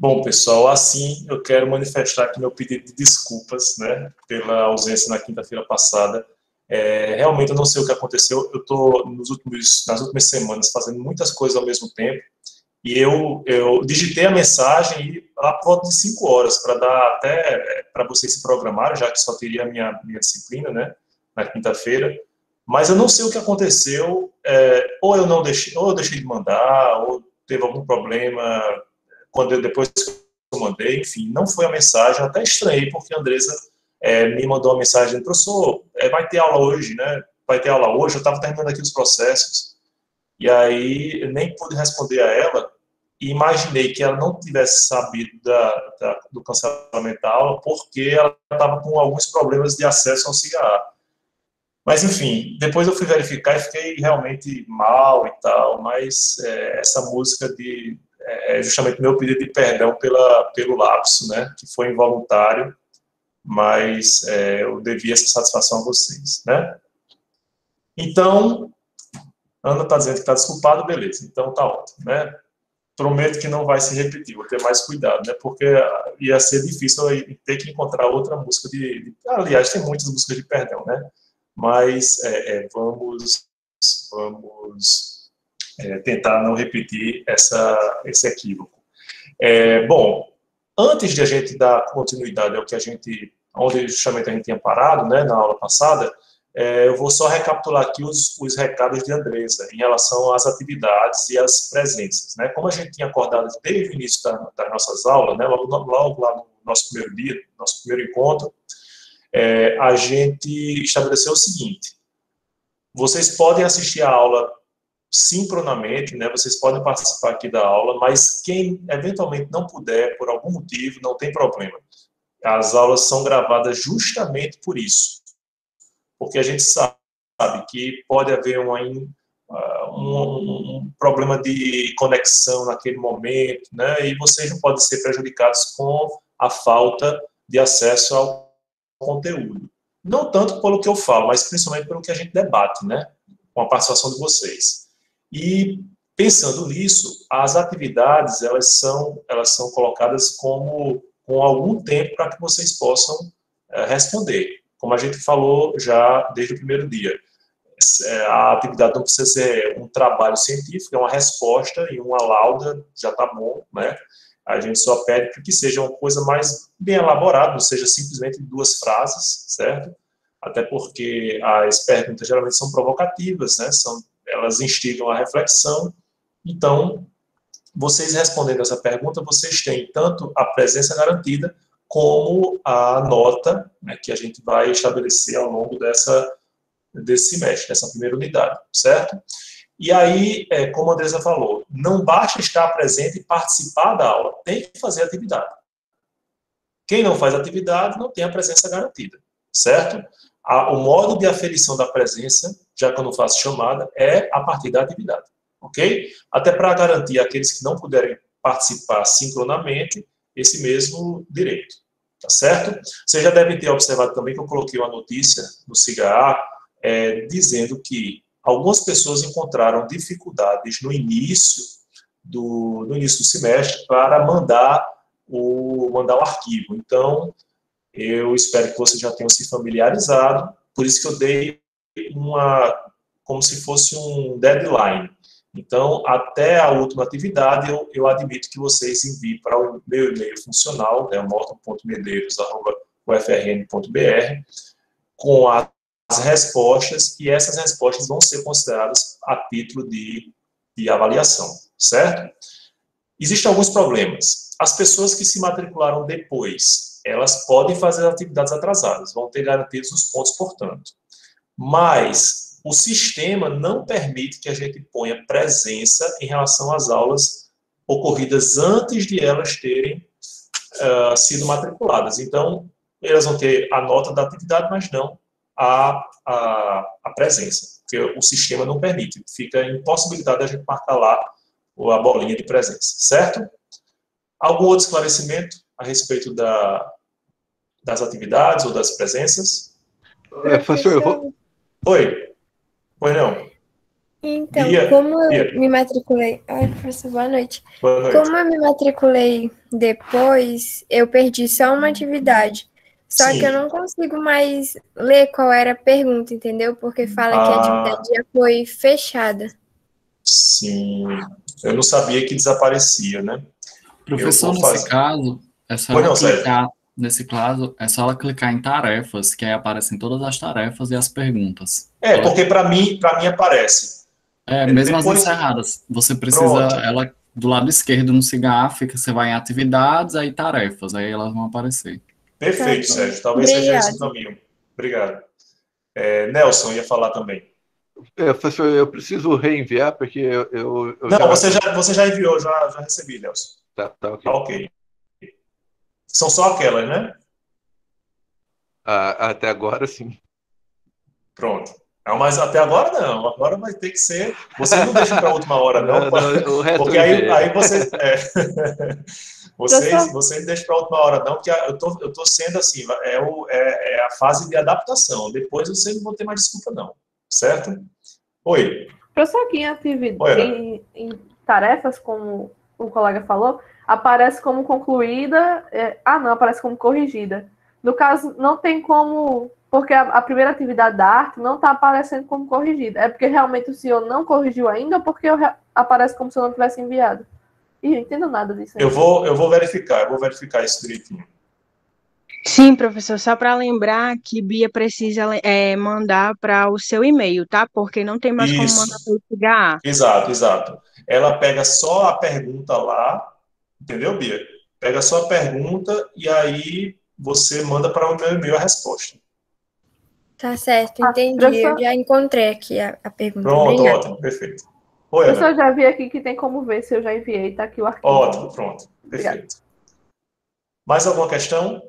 Bom, pessoal, assim eu quero manifestar aqui meu pedido de desculpas, né, pela ausência na quinta-feira passada. Realmente eu não sei o que aconteceu, eu estou nas últimas semanas fazendo muitas coisas ao mesmo tempo, e eu digitei a mensagem e lá por volta de 5 horas, para dar até para vocês se programarem, já que só teria a minha disciplina, né, na quinta-feira, mas eu não sei o que aconteceu, ou eu deixei de mandar, ou teve algum problema depois que eu mandei, enfim, não foi a mensagem, eu até estranhei, porque a Andressa me mandou uma mensagem, professor, vai ter aula hoje, né? Vai ter aula hoje, eu estava terminando aqui os processos, e aí eu nem pude responder a ela, e imaginei que ela não tivesse sabido do cancelamento da aula, porque ela estava com alguns problemas de acesso ao cigarro. Mas, enfim, depois eu fui verificar e fiquei realmente mal e tal, mas essa música é justamente meu pedido de perdão pelo lapso, né, que foi involuntário, mas eu devi essa satisfação a vocês, né. Então, Ana está dizendo que está desculpado, beleza, então tá ótimo, né. Prometo que não vai se repetir, vou ter mais cuidado, né, porque ia ser difícil eu ter que encontrar outra música aliás, tem muitas músicas de perdão, né, mas vamos tentar não repetir esse equívoco. Bom, antes de a gente dar continuidade ao que onde justamente a gente tinha parado, né, na aula passada, eu vou só recapitular aqui os recados de Andressa em relação às atividades e às presenças, né? Como a gente tinha acordado desde o início das nossas aulas, né, logo lá no nosso primeiro dia, nosso primeiro encontro, a gente estabeleceu o seguinte: vocês podem assistir a aula sincronamente, né? Vocês podem participar aqui da aula, mas quem eventualmente não puder, por algum motivo, não tem problema. As aulas são gravadas justamente por isso, porque a gente sabe que pode haver um problema de conexão naquele momento, né? E vocês não podem ser prejudicados com a falta de acesso ao conteúdo. Não tanto pelo que eu falo, mas principalmente pelo que a gente debate, né? Com a participação de vocês. E pensando nisso, as atividades elas são colocadas com algum tempo para que vocês possam responder. Como a gente falou já desde o primeiro dia, a atividade não precisa ser um trabalho científico, é uma resposta e uma lauda, já está bom, né? A gente só pede para que seja uma coisa mais bem elaborada, não seja simplesmente 2 frases, certo? Até porque as perguntas geralmente são provocativas, né? Elas instigam a reflexão. Então, vocês respondendo essa pergunta, vocês têm tanto a presença garantida como a nota, né, que a gente vai estabelecer ao longo desse semestre, dessa primeira unidade, certo? E aí, como a Andressa falou, não basta estar presente e participar da aula, tem que fazer atividade. Quem não faz atividade não tem a presença garantida, certo? O modo de aferição da presença, já que eu não faço chamada, é a partir da atividade, ok? Até para garantir aqueles que não puderem participar sincronamente esse mesmo direito, tá certo? Vocês já devem ter observado também que eu coloquei uma notícia no SIGA dizendo que algumas pessoas encontraram dificuldades no início do semestre para mandar o arquivo. Então, eu espero que vocês já tenham se familiarizado, por isso que eu dei como se fosse um deadline. Então, até a última atividade, eu admito que vocês enviem para o meu e-mail funcional, né, morton.medeiros@ufrn.br, com as respostas, e essas respostas vão ser consideradas a título de avaliação, certo? Existem alguns problemas. As pessoas que se matricularam depois, elas podem fazer atividades atrasadas, vão ter garantidos os pontos, portanto. Mas o sistema não permite que a gente ponha presença em relação às aulas ocorridas antes de elas terem sido matriculadas. Então, elas vão ter a nota da atividade, mas não a presença, porque o sistema não permite, fica impossibilidade a gente marcar lá a bolinha de presença, certo? Algum outro esclarecimento a respeito das atividades ou das presenças? Professor, eu vou... Oi, pois não. Então, Bia, como eu Bia, me matriculei. Ai, professor, boa noite. boa noite. Como eu me matriculei depois, eu perdi só uma atividade. Só que eu Sim. não consigo mais ler qual era a pergunta, entendeu? Porque fala que a atividade Ah, já foi fechada. sim. Eu não sabia que desaparecia, né? Eu Professor, vou nesse fazer. caso, é só Pois ela não, Sérgio. clicar, nesse caso, é só ela clicar em tarefas, que aí aparecem todas as tarefas e as perguntas. Ela, Porque para mim aparece. mesmo as Depois, encerradas, você precisa, pronto. ela do lado esquerdo no cigarro, fica, você vai em atividades, aí tarefas, aí elas vão aparecer. Tá Perfeito, bom. Sérgio. Talvez seja esse o Obrigada. caminho. Obrigado. Nelson ia falar também. Professor, eu preciso reenviar, porque eu Não, já. você já enviou, já recebi, Nelson. Tá Tá ok. ok. São só aquelas, né? Até agora, sim. Pronto. Não, mas até agora não. Agora vai ter que ser. Vocês não deixam para a última hora, não, Não, não, o resto porque eu enviei. aí vocês. Professor, Vocês deixam para a última hora, não, porque eu tô sendo assim, é a fase de adaptação. Depois vocês não vão ter mais desculpa, não. Certo? Oi. Professor, aqui em, Oi, Ana. em tarefas, como o colega falou, aparece como concluída. Não, aparece como corrigida. No caso, não tem como. Porque a primeira atividade da arte não está aparecendo como corrigida. É porque realmente o senhor não corrigiu ainda ou porque aparece como se eu não tivesse enviado? Ih, eu não entendo nada disso Eu ainda. vou verificar isso direitinho. Sim, professor, só para lembrar que Bia precisa mandar para o seu e-mail, tá? Porque não tem mais como mandar para Isso. o CIGA. Exato, exato. Ela pega só a pergunta lá, entendeu, Bia? Pega só a pergunta e aí você manda para o meu e-mail a resposta. tá certo, entendi. Eu Professor, já encontrei aqui a pergunta. Pronto, Obrigada. ótimo, perfeito. Oi, professor, Ana. eu já vi aqui que tem como ver se eu já enviei. Tá aqui o arquivo. Ótimo, pronto, Obrigada. perfeito. Mais alguma questão?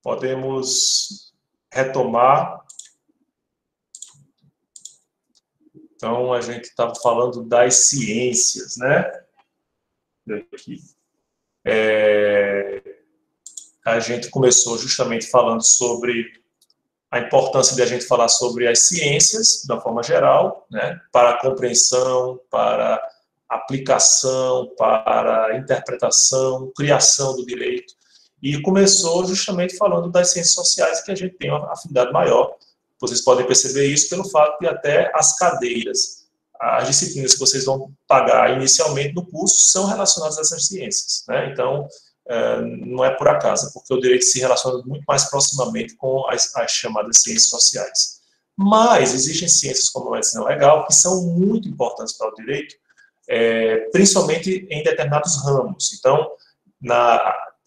Podemos retomar. Então, a gente estava falando das ciências, né? Aqui. A gente começou justamente falando sobre a importância de a gente falar sobre as ciências, de uma forma geral, né? Para a compreensão, para aplicação, para interpretação, criação do direito. E começou justamente falando das ciências sociais, que a gente tem uma afinidade maior. Vocês podem perceber isso pelo fato de até as cadeiras, as disciplinas que vocês vão pagar inicialmente no curso são relacionadas a essas ciências, né? Então, não é por acaso, porque o direito se relaciona muito mais proximamente com as chamadas ciências sociais. Mas existem ciências como a medicina legal que são muito importantes para o direito, principalmente em determinados ramos. Então,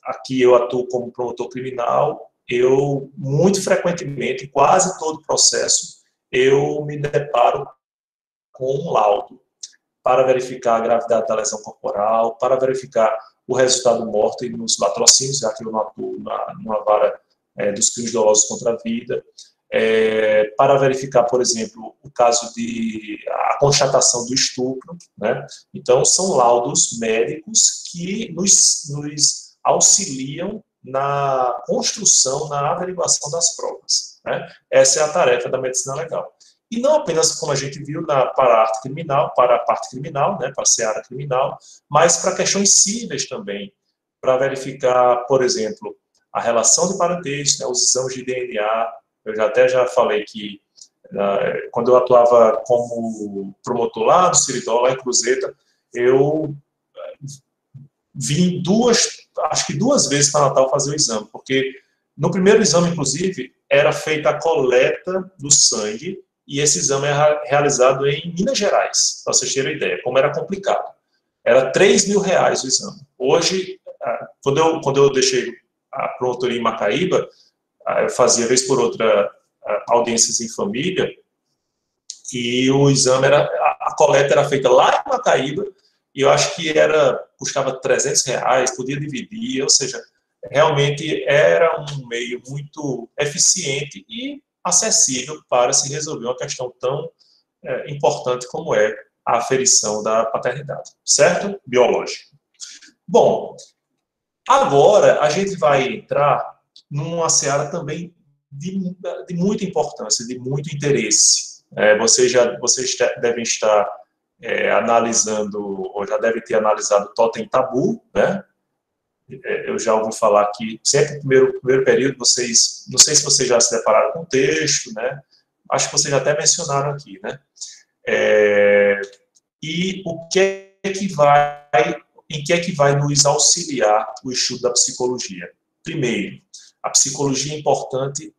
aqui eu atuo como promotor criminal, eu, muito frequentemente, em quase todo processo, eu me deparo com um laudo para verificar a gravidade da lesão corporal, para verificar o resultado morto nos latrocínios, já que eu não atuo numa vara dos crimes dolosos contra a vida, para verificar, por exemplo, o caso de a constatação do estupro, né? Então, são laudos médicos que nos auxiliam na construção, na averiguação das provas, né? Essa é a tarefa da medicina legal. E não apenas, como a gente viu, para a arte criminal, para a parte criminal, né, para a seara criminal, mas para questões cíveis também, para verificar, por exemplo, a relação de parentesco, né, os exames de DNA. Eu já falei que, quando eu atuava como promotor lá no Seridó, lá em Cruzeta, eu vim acho que duas vezes para Natal fazer o exame, porque no primeiro exame, inclusive, era feita a coleta do sangue, e esse exame é realizado em Minas Gerais, para vocês terem ideia, como era complicado. Era R$ 3.000 o exame. Hoje, quando eu deixei a promotoria em Macaíba, eu fazia, vez por outra, audiências em família, e o exame a coleta era feita lá em Macaíba, e eu acho que custava R$ 300, podia dividir, ou seja, realmente era um meio muito eficiente e acessível para se resolver uma questão tão importante como é a aferição da paternidade, certo? Biológica. Bom, agora a gente vai entrar numa seara também de muita importância, de muito interesse, Vocês devem estar analisando, ou já devem ter analisado o Totem Tabu, né? Eu já ouvi falar que sempre no primeiro período vocês, não sei se vocês já se depararam com o texto, né? Acho que vocês até mencionaram aqui, né? E em que é que vai nos auxiliar o estudo da psicologia? Primeiro, a psicologia é importante,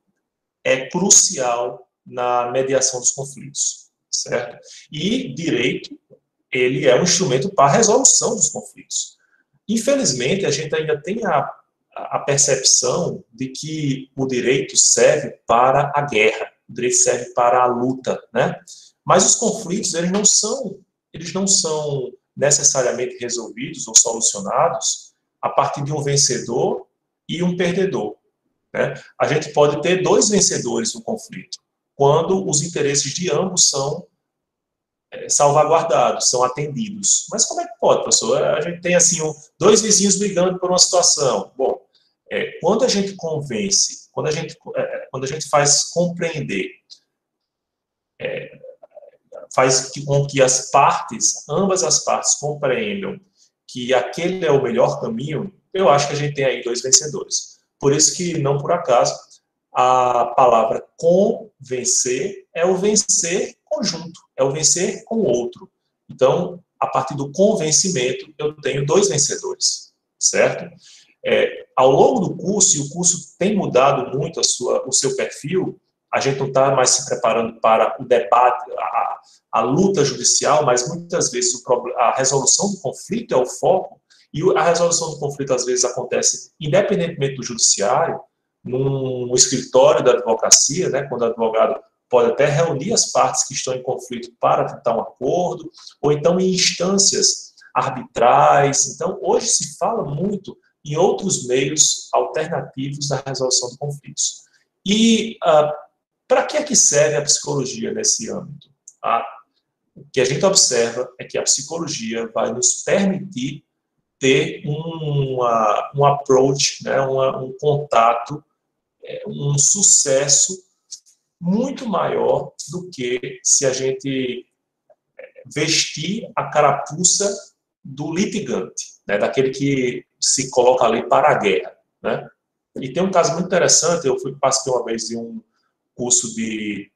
é crucial na mediação dos conflitos, certo? E direito, ele é um instrumento para a resolução dos conflitos. Infelizmente, a gente ainda tem a percepção de que o direito serve para a guerra, o direito serve para a luta, né? Mas os conflitos, eles não são necessariamente resolvidos ou solucionados a partir de um vencedor e um perdedor, né? A gente pode ter dois vencedores no conflito, quando os interesses de ambos são salvaguardados, são atendidos. Mas como é que pode, professor? A gente tem assim dois vizinhos brigando por uma situação. Bom, quando a gente convence, quando a gente faz compreender, faz com que ambas as partes compreendam que aquele é o melhor caminho, eu acho que a gente tem aí dois vencedores. Por isso que, não por acaso, a palavra convencer é o vencer conjunto, é o vencer com o outro. Então, a partir do convencimento, eu tenho dois vencedores, certo? Ao longo do curso, e o curso tem mudado muito o seu perfil, a gente não está mais se preparando para o debate, a luta judicial, mas muitas vezes a resolução do conflito é o foco, e a resolução do conflito às vezes acontece independentemente do judiciário, num escritório da advocacia, né, quando o advogado pode até reunir as partes que estão em conflito para tentar um acordo, ou então em instâncias arbitrais. Então, hoje se fala muito em outros meios alternativos da resolução de conflitos. E para que é que serve a psicologia nesse âmbito? O que a gente observa é que a psicologia vai nos permitir ter um approach, né, um contato, um sucesso muito maior do que se a gente vestir a carapuça do litigante, né, daquele que se coloca ali para a guerra, né? E tem um caso muito interessante, eu participei uma vez de um curso de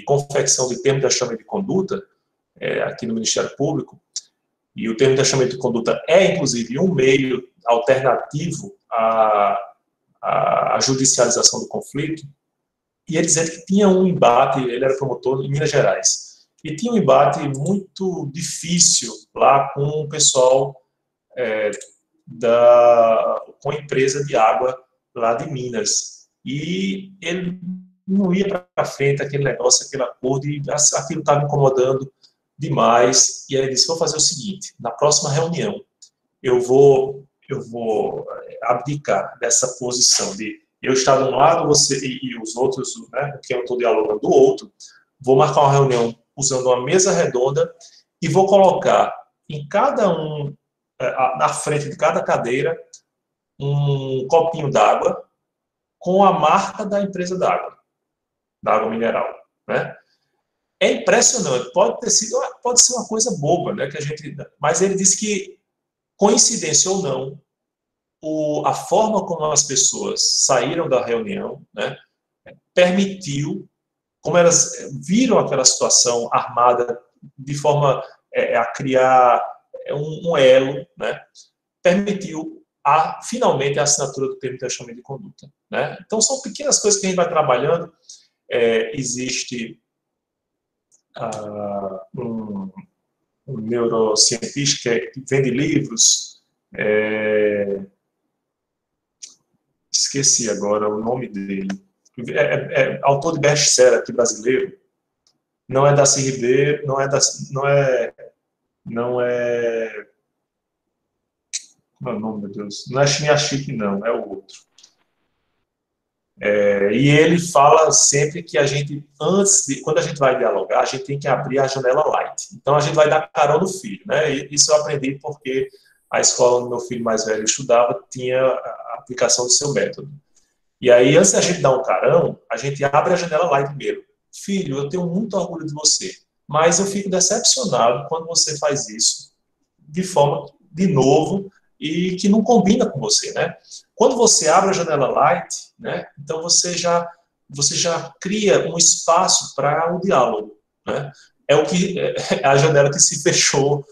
confecção de termos de ajustamento de conduta, aqui no Ministério Público, e o termo de ajustamento de conduta é, inclusive, um meio alternativo à judicialização do conflito, e ele dizia que tinha um embate, ele era promotor em Minas Gerais, e tinha um embate muito difícil lá com o pessoal com a empresa de água lá de Minas, e ele não ia para frente aquele negócio, aquele acordo, e aquilo estava incomodando demais, e aí ele disse, vou fazer o seguinte, na próxima reunião, eu vou abdicar dessa posição de eu estar de um lado, você e os outros, né, com quem eu estou dialogando do outro, vou marcar uma reunião usando uma mesa redonda e vou colocar em cada na frente de cada cadeira, um copinho d'água com a marca da empresa da água mineral, né? É impressionante, pode ser uma coisa boba, né, mas ele disse que, coincidência ou não, a forma como as pessoas saíram da reunião, né, permitiu, como elas viram aquela situação armada de forma a criar um elo, né, permitiu finalmente a assinatura do termo de ajustamento de conduta, né? Então, são pequenas coisas que a gente vai trabalhando. Existe um neurocientista que vende livros, esqueci agora o nome dele, autor de best-seller aqui brasileiro, não é Darcy Ribeiro, não é como é o nome, meu Deus? Não é Chiniachik, não, é o outro. E ele fala sempre que a gente, quando a gente vai dialogar, a gente tem que abrir a janela light. Então, a gente vai dar carão no filho, né? Isso eu aprendi porque a escola onde meu filho mais velho estudava tinha a aplicação do seu método. E aí, antes da gente dar um carão, a gente abre a janela light primeiro. filho, eu tenho muito orgulho de você, mas eu fico decepcionado quando você faz isso de forma, de novo, e que não combina com você, né? Quando você abre a janela light, né, então você já cria um espaço para o diálogo, né? É o que é a janela que se fechou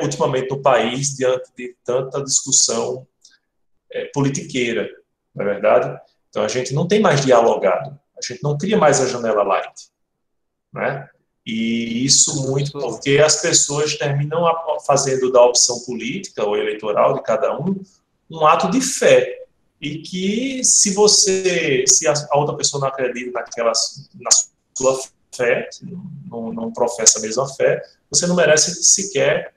ultimamente no país diante de tanta discussão politiqueira, não é verdade? Então a gente não tem mais dialogado, a gente não cria mais a janela light, né? E isso muito porque as pessoas terminam fazendo da opção política ou eleitoral de cada um ato de fé. E que se a outra pessoa não acredita na sua fé, não professa a mesma fé, você não merece sequer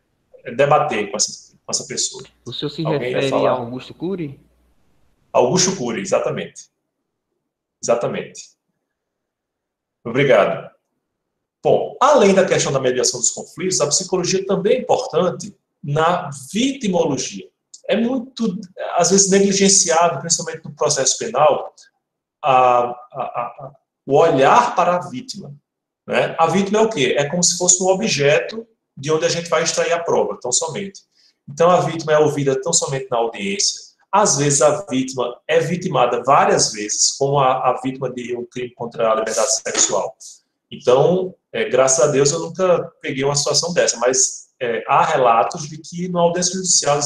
debater com essa pessoa. O senhor se Alguém refere a Augusto Cury? Augusto Cury, exatamente. Exatamente. Obrigado. Bom, além da questão da mediação dos conflitos, a psicologia também é importante na vitimologia. É muito, às vezes, negligenciado, principalmente no processo penal, o olhar para a vítima, né? A vítima é o quê? É como se fosse um objeto de onde a gente vai extrair a prova, tão somente. Então, a vítima é ouvida tão somente na audiência. Às vezes, a vítima é vitimada várias vezes, como a vítima de um crime contra a liberdade sexual. Então, graças a Deus, eu nunca peguei uma situação dessa, mas há relatos de que, na audiência judicial,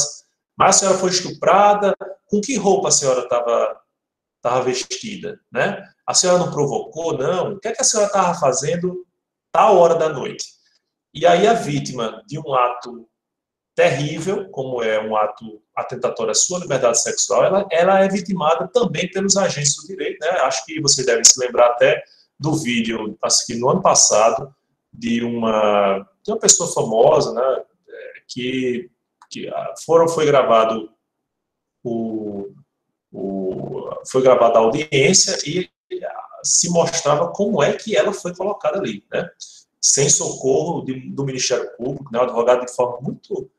mas a senhora foi estuprada, com que roupa a senhora estava vestida, né? A senhora não provocou, não? O que é que a senhora estava fazendo tal hora da noite? E aí a vítima de um ato terrível, como é um ato atentatório à sua liberdade sexual, ela é vitimada também pelos agentes do direito, né? Acho que você deve se lembrar até do vídeo, acho que no ano passado, de uma pessoa famosa, né, que foi gravado foi gravada a audiência e se mostrava como é que ela foi colocada ali, né? Sem socorro do Ministério Público, né? O advogado de forma muito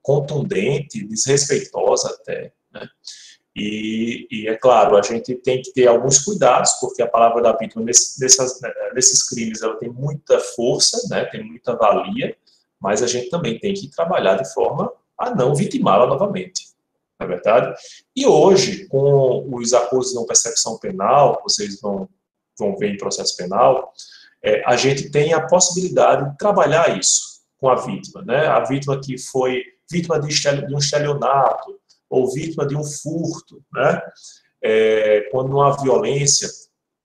contundente, desrespeitosa até, né? E é claro, a gente tem que ter alguns cuidados, porque a palavra da vítima nesses crimes ela tem muita força, né? Tem muita valia, mas a gente também tem que trabalhar de forma a não vitimá-la novamente, não é verdade? E hoje, com os acordos de não persecução penal, vocês vão ver em processo penal, a gente tem a possibilidade de trabalhar isso com a vítima, né? A vítima que foi vítima de um estelionato ou vítima de um furto, né? Quando não há violência,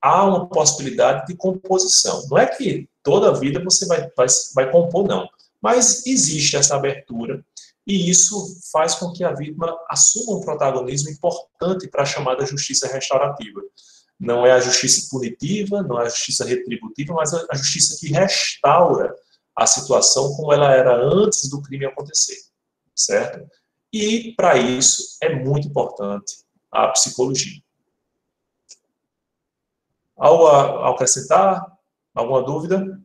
há uma possibilidade de composição. Não é que toda a vida você vai compor, não. Mas existe essa abertura e isso faz com que a vítima assuma um protagonismo importante para a chamada justiça restaurativa. Não é a justiça punitiva, não é a justiça retributiva, mas a justiça que restaura a situação como ela era antes do crime acontecer, certo? E, para isso, é muito importante a psicologia. Algo a acrescentar? Alguma dúvida?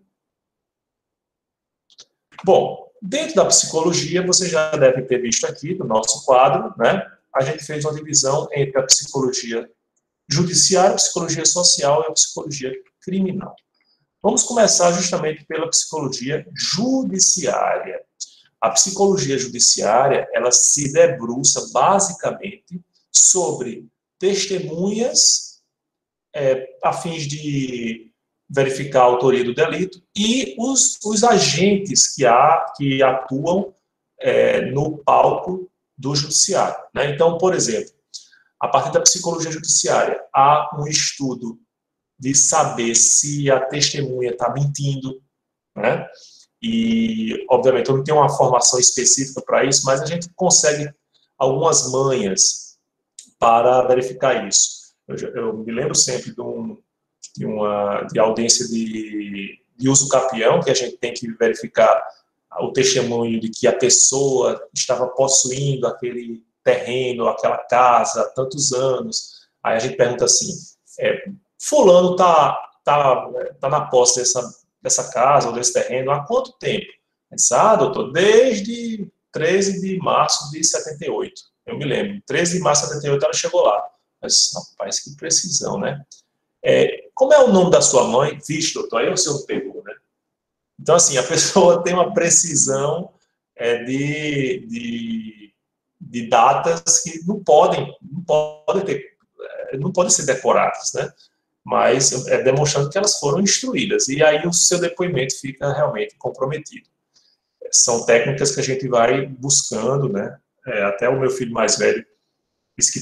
Bom, dentro da psicologia, você já deve ter visto aqui no nosso quadro, né? A gente fez uma divisão entre a psicologia judiciária, a psicologia social e a psicologia criminal. Vamos começar justamente pela psicologia judiciária. A psicologia judiciária, ela se debruça basicamente sobre testemunhas a fins de verificar a autoria do delito e os agentes que atuam no palco do judiciário, né? Então, por exemplo, a partir da psicologia judiciária, há um estudo de saber se a testemunha está mentindo, né? E, obviamente, eu não tenho uma formação específica para isso, mas a gente consegue algumas manhas para verificar isso. Eu me lembro sempre de audiência de uso capião, que a gente tem que verificar o testemunho de que a pessoa estava possuindo aquele terreno, aquela casa há tantos anos. Aí a gente pergunta assim, fulano tá na posse dessa casa ou desse terreno há quanto tempo? Doutor, desde 13 de março de 78. Eu me lembro, 13 de março de 78 ela chegou lá. Mas, rapaz, que precisão, né? como é o nome da sua mãe? Vixe, doutor, aí o senhor pegou, né? Então, assim, a pessoa tem uma precisão de datas que não podem ser decoradas, né? Mas demonstrando que elas foram instruídas. E aí o seu depoimento fica realmente comprometido. São técnicas que a gente vai buscando, né? Até o meu filho mais velho diz que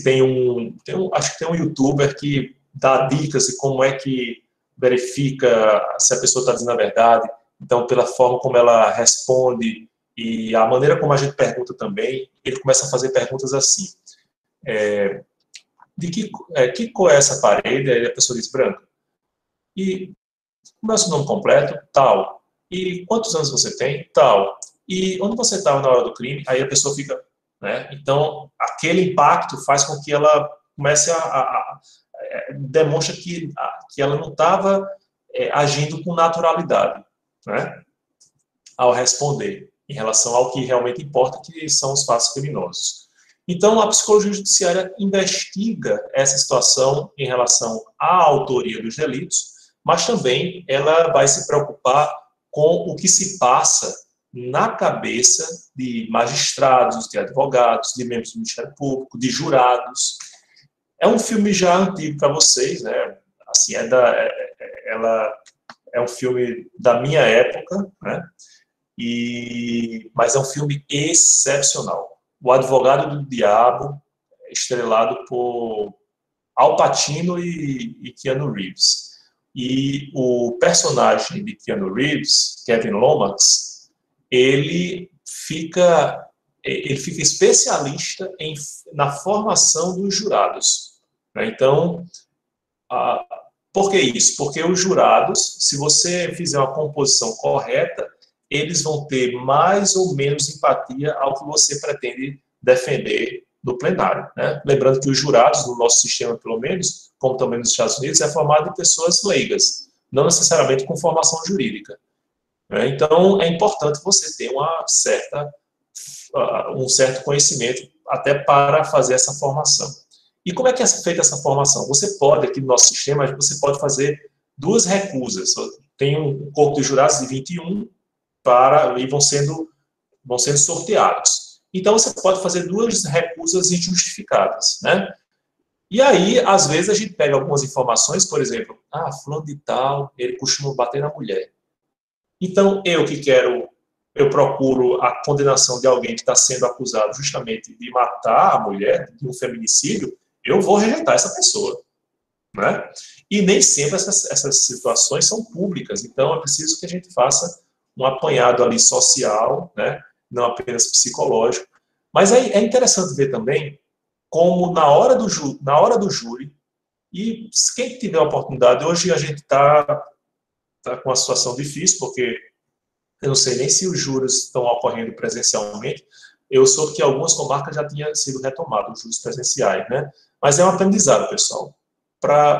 acho que tem um youtuber que dá dicas de como é que verifica se a pessoa está dizendo a verdade. Então, pela forma como ela responde e a maneira como a gente pergunta também, ele começa a fazer perguntas assim. De que cor é essa parede? Aí a pessoa diz branca. E como é o seu nome completo? Tal. E quantos anos você tem? Tal. E onde você estava na hora do crime? Aí a pessoa fica... Né? Então, aquele impacto faz com que ela comece demonstra que ela não estava agindo com naturalidade, né? Ao responder em relação ao que realmente importa, que são os fatos criminosos. Então, a psicologia judiciária investiga essa situação em relação à autoria dos delitos, mas também ela vai se preocupar com o que se passa na cabeça de magistrados, de advogados, de membros do Ministério Público, de jurados. É um filme já antigo para vocês, né? Assim, ela é um filme da minha época, né? Mas é um filme excepcional. O Advogado do Diabo, estrelado por Al Pacino e Keanu Reeves. E o personagem de Keanu Reeves, Kevin Lomax, ele fica especialista na formação dos jurados. Né? Então, por que isso? Porque os jurados, se você fizer uma composição correta, eles vão ter mais ou menos empatia ao que você pretende defender no plenário. Né? Lembrando que os jurados, no nosso sistema pelo menos, como também nos Estados Unidos, é formado de pessoas leigas, não necessariamente com formação jurídica. Né? Então, é importante você ter um certo conhecimento até para fazer essa formação. E como é que é feita essa formação? Você pode, aqui no nosso sistema, você pode fazer 2 recusas. Tem um corpo de jurados de 21 e vão sendo sorteados. Então, você pode fazer 2 recusas injustificadas, né? E aí, às vezes, a gente pega algumas informações, por exemplo, fulano de tal, ele costuma bater na mulher. Então, eu procuro a condenação de alguém que está sendo acusado justamente de matar a mulher, de um feminicídio, eu vou rejeitar essa pessoa. Né? E nem sempre essas situações são públicas, então é preciso que a gente faça um apanhado ali social, né? Não apenas psicológico. Mas é interessante ver também como na hora do júri, e quem tiver a oportunidade, hoje a gente está com uma situação difícil, porque eu não sei nem se os júris estão ocorrendo presencialmente. Eu soube que algumas comarcas já tinham sido retomados, os júris presenciais, né? Mas é um aprendizado, pessoal.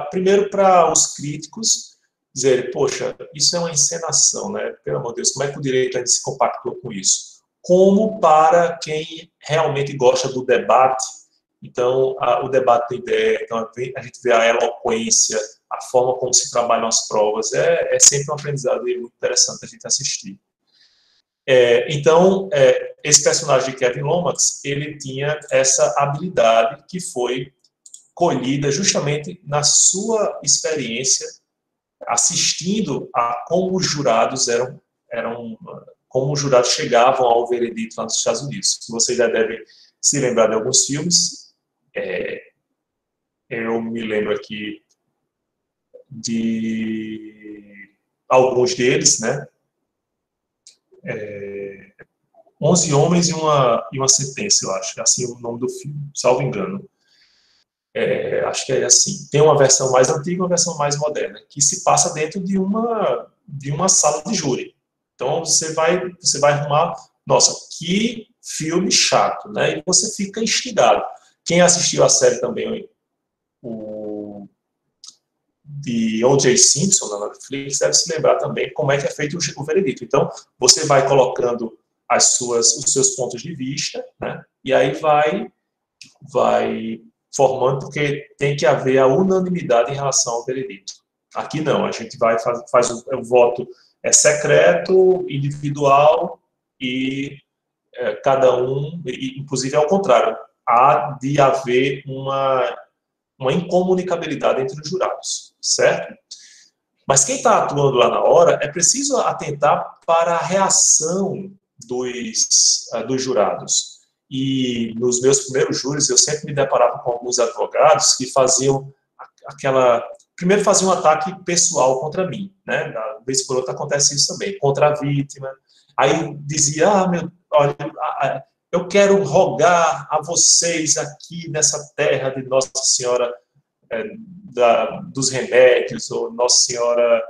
Primeiro, para os críticos dizerem, poxa, isso é uma encenação, né? Pelo amor de Deus, como é que o direito ainda se compactua com isso? Como para quem realmente gosta do debate, então, o debate tem ideia, então a gente vê a eloquência, a forma como se trabalham as provas, é sempre um aprendizado muito interessante a gente assistir. Então, esse personagem de Kevin Lomax, ele tinha essa habilidade que foi colhida justamente na sua experiência assistindo a como os jurados como os jurados chegavam ao veredito lá nos Estados Unidos. Vocês já devem se lembrar de alguns filmes. Eu me lembro aqui de alguns deles, né? 11 Homens e uma Sentença, eu acho. É assim o nome do filme, salvo engano. Acho que é assim. Tem uma versão mais antiga e uma versão mais moderna, que se passa dentro de uma sala de júri. Então, você vai arrumar, nossa, que filme chato, né? E você fica instigado. Quem assistiu a série também, de O.J. Simpson na Netflix, deve se lembrar também como é que é feito o veredito. Então, você vai colocando os seus pontos de vista, né? E aí vai formando, porque tem que haver a unanimidade em relação ao veredito. Aqui não, a gente faz o voto secreto, individual e cada um, inclusive ao contrário, há de haver uma incomunicabilidade entre os jurados, certo? Mas quem está atuando lá na hora, é preciso atentar para a reação dos jurados. E nos meus primeiros júris, eu sempre me deparava com alguns advogados que faziam primeiro faziam um ataque pessoal contra mim, né? Da vez por outra acontece isso também, contra a vítima. Aí dizia, olha, eu quero rogar a vocês aqui nessa terra de Nossa Senhora dos Remédios, ou Nossa Senhora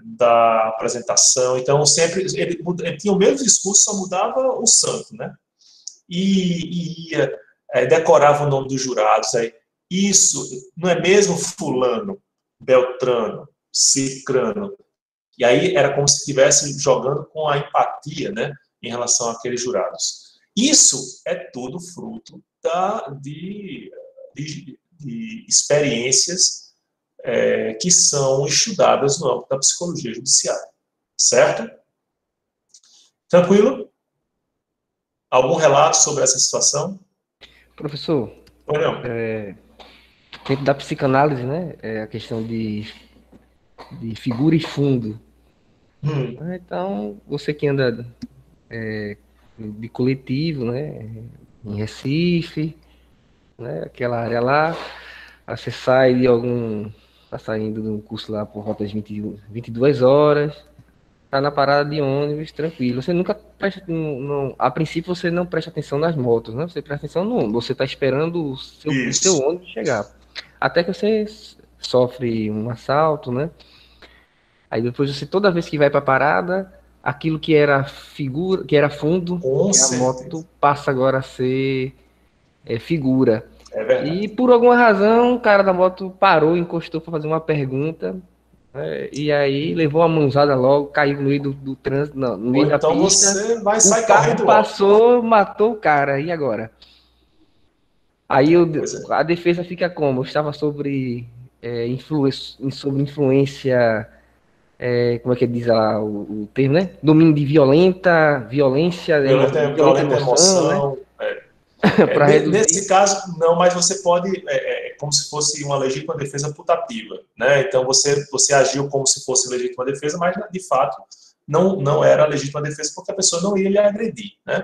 da Apresentação. Então, sempre, ele tinha o mesmo discurso, só mudava o santo, né? E decorava o nome dos jurados. Aí, isso, não é mesmo fulano, beltrano, cicrano? E aí era como se estivesse jogando com a empatia, né, em relação àqueles jurados. Isso é tudo fruto de experiências que são estudadas no âmbito da psicologia judiciária. Certo? Tranquilo? Algum relato sobre essa situação? Professor, Ou não? dentro da psicanálise, né, a questão de figura e fundo. Então, você que anda de coletivo, né, em Recife, né, aquela área lá, você sai tá saindo de um curso lá por volta das 22 horas, tá na parada de ônibus, tranquilo. Você nunca presta, a princípio você não presta atenção nas motos, né? Você presta atenção no ônibus, você tá esperando o seu ônibus chegar. Até que você sofre um assalto, né? Aí depois você, toda vez que vai pra parada, aquilo que era figura, que era fundo, a moto passa agora a ser figura. É verdade. E por alguma razão, o cara da moto parou, encostou para fazer uma pergunta, e aí levou a mãozada logo, caiu no meio do trânsito, no meio da pista. Então você vai sair o carro correndo passou, matou o cara, e agora? Aí a defesa fica como? Eu estava sobre influência, como é que diz lá o termo, né? Domínio de violenta emoção, né? Nesse caso, não, mas você pode, como se fosse uma legítima defesa putativa, né? Então você agiu como se fosse legítima defesa, mas de fato não era legítima defesa porque a pessoa não ia lhe agredir, né?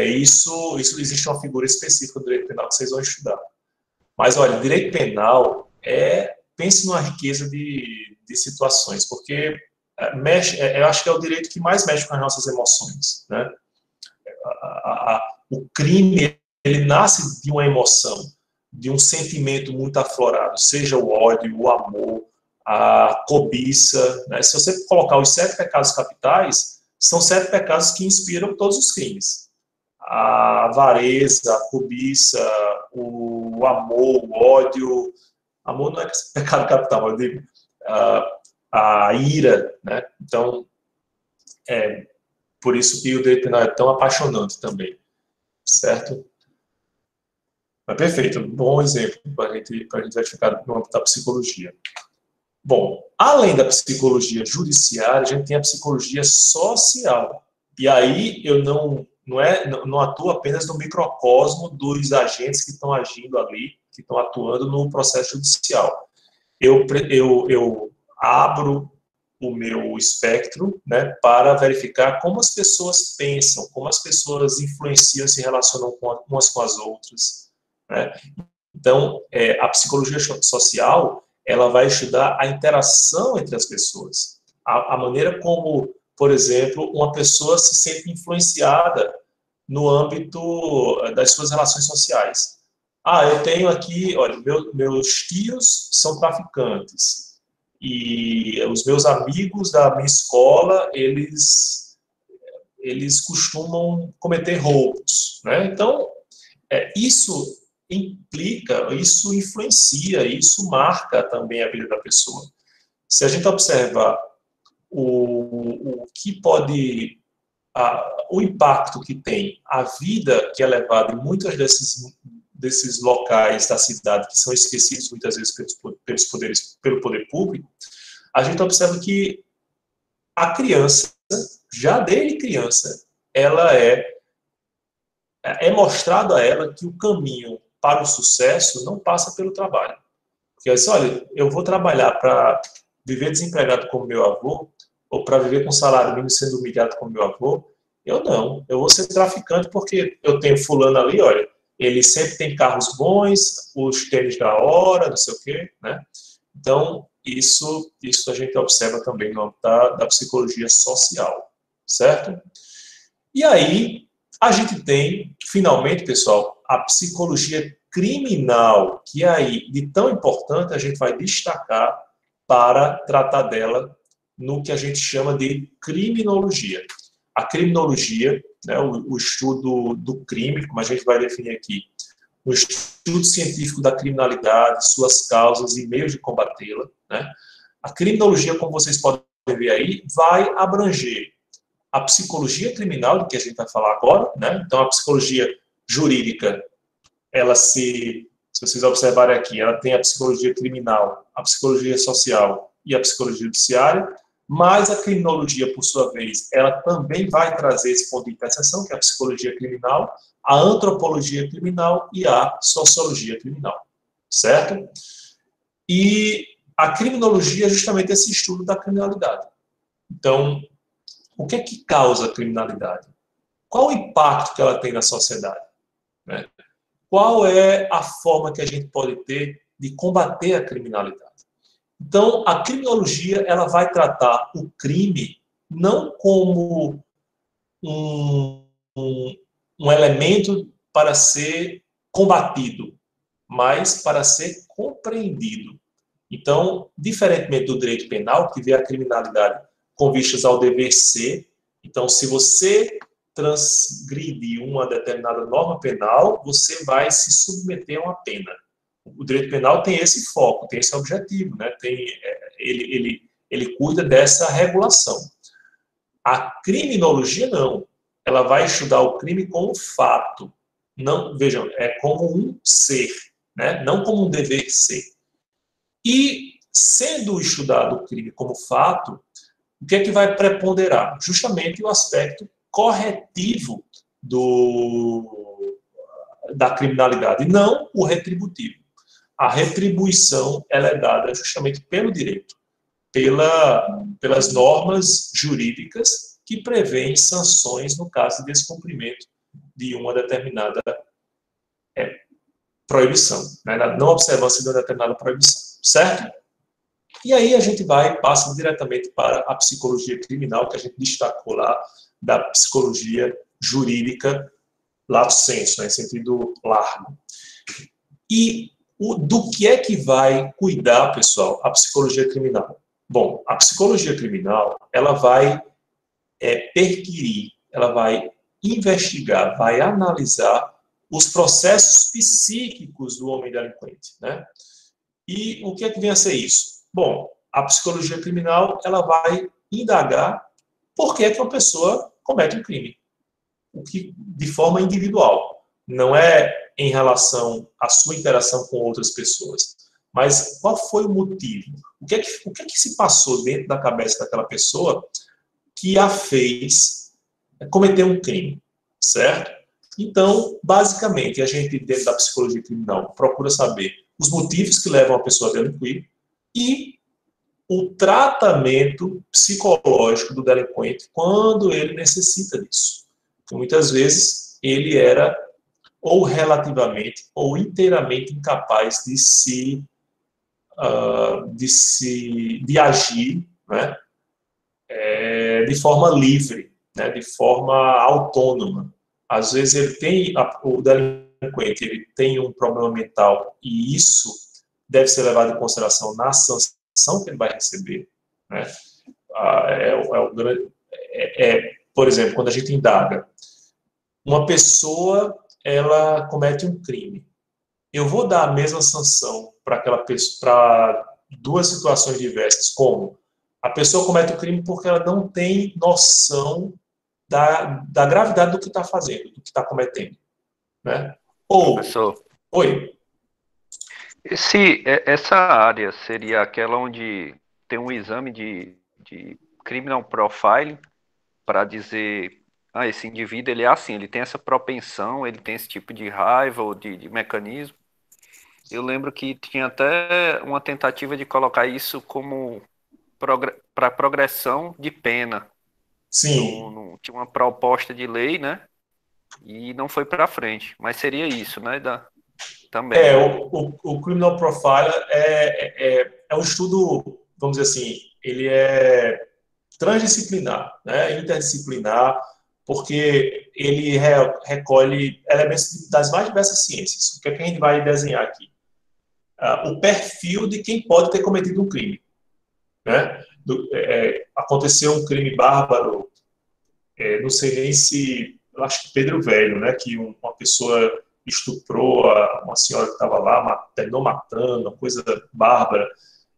Isso existe uma figura específica do direito penal que vocês vão estudar. Mas olha, direito penal pense numa riqueza de situações, porque eu acho que é o direito que mais mexe com as nossas emoções, né? O crime, ele nasce de uma emoção, de um sentimento muito aflorado, seja o ódio, o amor, a cobiça, né? Se você colocar os 7 pecados capitais, são 7 pecados que inspiram todos os crimes. A avareza, a cobiça, o amor, o ódio. Amor não é pecado capital, mas eu digo a ira, né? Então, por isso que o direito penal é tão apaixonante também, certo? Mas perfeito, bom exemplo para a gente verificar no âmbito da psicologia. Bom, além da psicologia judiciária, a gente tem a psicologia social. E aí eu não atuo apenas no microcosmo dos agentes que estão agindo ali, que estão atuando no processo judicial. Eu abro o meu espectro, né, para verificar como as pessoas pensam, como as pessoas influenciam, se relacionam umas com as outras, né? Então, a psicologia social, ela vai estudar a interação entre as pessoas, a maneira como, por exemplo, uma pessoa se sente influenciada no âmbito das suas relações sociais. Eu tenho aqui, olha, meus tios são traficantes, e os meus amigos da minha escola, eles costumam cometer roubos, né? Então, isso implica, isso influencia, isso marca também a vida da pessoa. Se a gente observar o que pode, o impacto que tem a vida que é levada em muitos desses locais da cidade, que são esquecidos muitas vezes pelo poder público, a gente observa que a criança, já desde criança, ela é mostrado a ela que o caminho para o sucesso não passa pelo trabalho. Porque ela diz, olha, eu vou trabalhar para viver desempregado como meu avô, ou para viver com salário mínimo sendo humilhado como meu avô. Eu não, eu vou ser traficante porque eu tenho fulano ali, olha, ele sempre tem carros bons, os tênis da hora, não sei o quê, né? Então, isso a gente observa também no âmbito da psicologia social, certo? E aí, a gente tem, finalmente, pessoal, a psicologia criminal, que aí, de tão importante, a gente vai destacar para tratar dela no que a gente chama de criminologia. A criminologia, né, o estudo do crime, como a gente vai definir aqui, o estudo científico da criminalidade, suas causas e meios de combatê-la, né? A criminologia, como vocês podem ver aí, vai abranger a psicologia criminal, do que a gente vai falar agora, né? Então, a psicologia jurídica, ela se vocês observarem aqui, ela tem a psicologia criminal, a psicologia social e a psicologia judiciária, mas a criminologia, por sua vez, ela também vai trazer esse ponto de interseção, que é a psicologia criminal, a antropologia criminal e a sociologia criminal, certo? E a criminologia é justamente esse estudo da criminalidade. Então, o que é que causa a criminalidade? Qual o impacto que ela tem na sociedade? Né? Qual é a forma que a gente pode ter de combater a criminalidade? Então, a criminologia ela vai tratar o crime não como um elemento para ser combatido, mas para ser compreendido. Então, diferentemente do direito penal, que vê a criminalidade com vistas ao dever ser, então, se você transgride uma determinada norma penal, você vai se submeter a uma pena. O direito penal tem esse foco, tem esse objetivo, né? Ele cuida dessa regulação. A criminologia não. Ela vai estudar o crime como fato. Não, vejam, é como um ser, né? Não como um dever ser. E, sendo estudado o crime como fato, o que é que vai preponderar? Justamente o aspecto corretivo da criminalidade, não o retributivo. A retribuição ela é dada justamente pelo direito, pelas normas jurídicas que prevêem sanções no caso de descumprimento de uma determinada proibição, né, na não observância de uma determinada proibição, certo? E aí a gente passa diretamente para a psicologia criminal, que a gente destacou lá, da psicologia jurídica lato sensu, né, em sentido largo. E do que é que vai cuidar, pessoal, a psicologia criminal? Bom, a psicologia criminal, ela vai perquirir, ela vai investigar, vai analisar os processos psíquicos do homem delinquente, né? E o que é que vem a ser isso? Bom, a psicologia criminal, ela vai indagar por que uma pessoa comete um crime, de forma individual. Não é em relação à sua interação com outras pessoas, mas qual foi o motivo? O que é que se passou dentro da cabeça daquela pessoa que a fez cometer um crime, certo? Então, basicamente, a gente, dentro da psicologia criminal, procura saber os motivos que levam a pessoa a delinquir e o tratamento psicológico do delinquente quando ele necessita disso. Então, muitas vezes, ele era ou relativamente ou inteiramente incapaz de agir, né, de forma livre, né, de forma autônoma. Às vezes o delinquente ele tem um problema mental e isso deve ser levado em consideração na sanção que ele vai receber, né? Por exemplo, quando a gente indaga, uma pessoa ela comete um crime. Eu vou dar a mesma sanção para aquela pessoa, para duas situações diversas, como a pessoa comete o crime porque ela não tem noção da gravidade do que está fazendo, do que está cometendo, né? Ou, Professor, oi. Essa área seria aquela onde tem um exame de criminal profiling para dizer, esse indivíduo ele é assim, ele tem essa propensão, ele tem esse tipo de raiva ou de mecanismo. Eu lembro que tinha até uma tentativa de colocar isso como para progressão de pena. Sim. Tinha uma proposta de lei, né? E não foi para frente. Mas seria isso, né? Também. O Criminal Profiler é um estudo, vamos dizer assim, ele é transdisciplinar, né? Interdisciplinar, porque ele recolhe elementos das mais diversas ciências. O que é que a gente vai desenhar aqui? O perfil de quem pode ter cometido um crime. Né? Aconteceu um crime bárbaro, não sei nem se, eu acho que Pedro Velho, né? Que uma pessoa estuprou uma senhora que estava lá, terminou matando, uma coisa bárbara.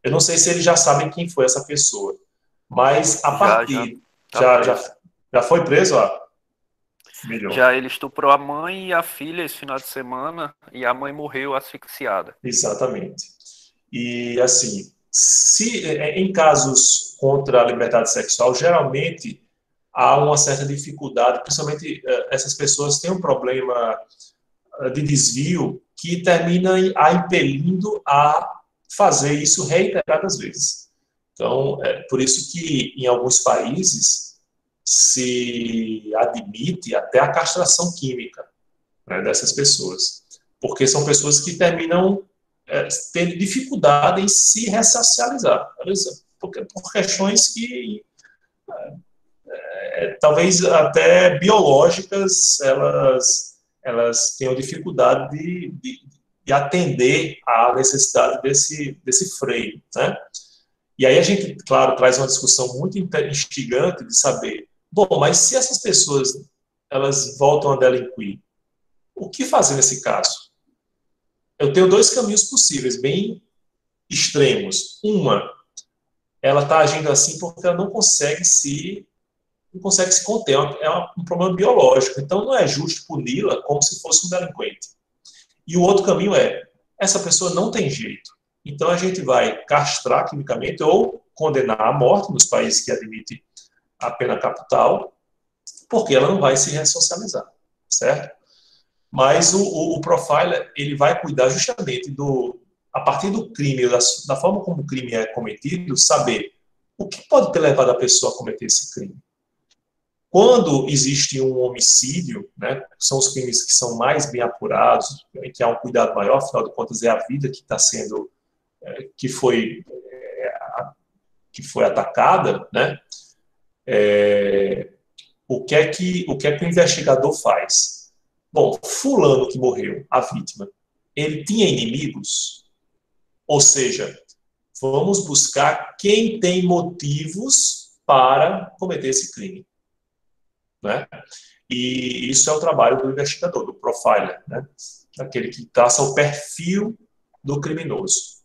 Eu não sei se eles já sabem quem foi essa pessoa, mas a partir... Já foi preso? Melhor. Já ele estuprou a mãe e a filha esse final de semana, e a mãe morreu asfixiada. Exatamente. E, assim, em casos contra a liberdade sexual, geralmente há uma certa dificuldade, principalmente essas pessoas têm um problema de desvio que termina a impelindo a fazer isso reiteradas vezes. Então, por isso que em alguns países se admite até a castração química, né, dessas pessoas, porque são pessoas que terminam tendo dificuldade em se ressocializar, por questões que talvez até biológicas elas tenham dificuldade de atender à necessidade desse freio, né? E aí a gente, claro, traz uma discussão muito instigante de saber, bom, mas se essas pessoas elas voltam a delinquir, o que fazer nesse caso? Eu tenho dois caminhos possíveis, bem extremos. Uma, ela está agindo assim porque ela não consegue se conter, um problema biológico, então não é justo puni-la como se fosse um delinquente. E o outro caminho essa pessoa não tem jeito, então a gente vai castrar quimicamente ou condenar à morte nos países que admitem a pena capital, porque ela não vai se ressocializar, certo? Mas o profiler, ele vai cuidar justamente a partir do crime, da forma como o crime é cometido, saber o que pode ter levado a pessoa a cometer esse crime. Quando existe um homicídio, né, são os crimes que são mais bem apurados, que há um cuidado maior, afinal de contas é a vida que está sendo, que foi atacada, né? O que é que o investigador faz? Bom, fulano que morreu, a vítima, ele tinha inimigos? Ou seja, vamos buscar quem tem motivos para cometer esse crime. Né? E isso é o trabalho do investigador, do profiler, né? Aquele que traça o perfil do criminoso.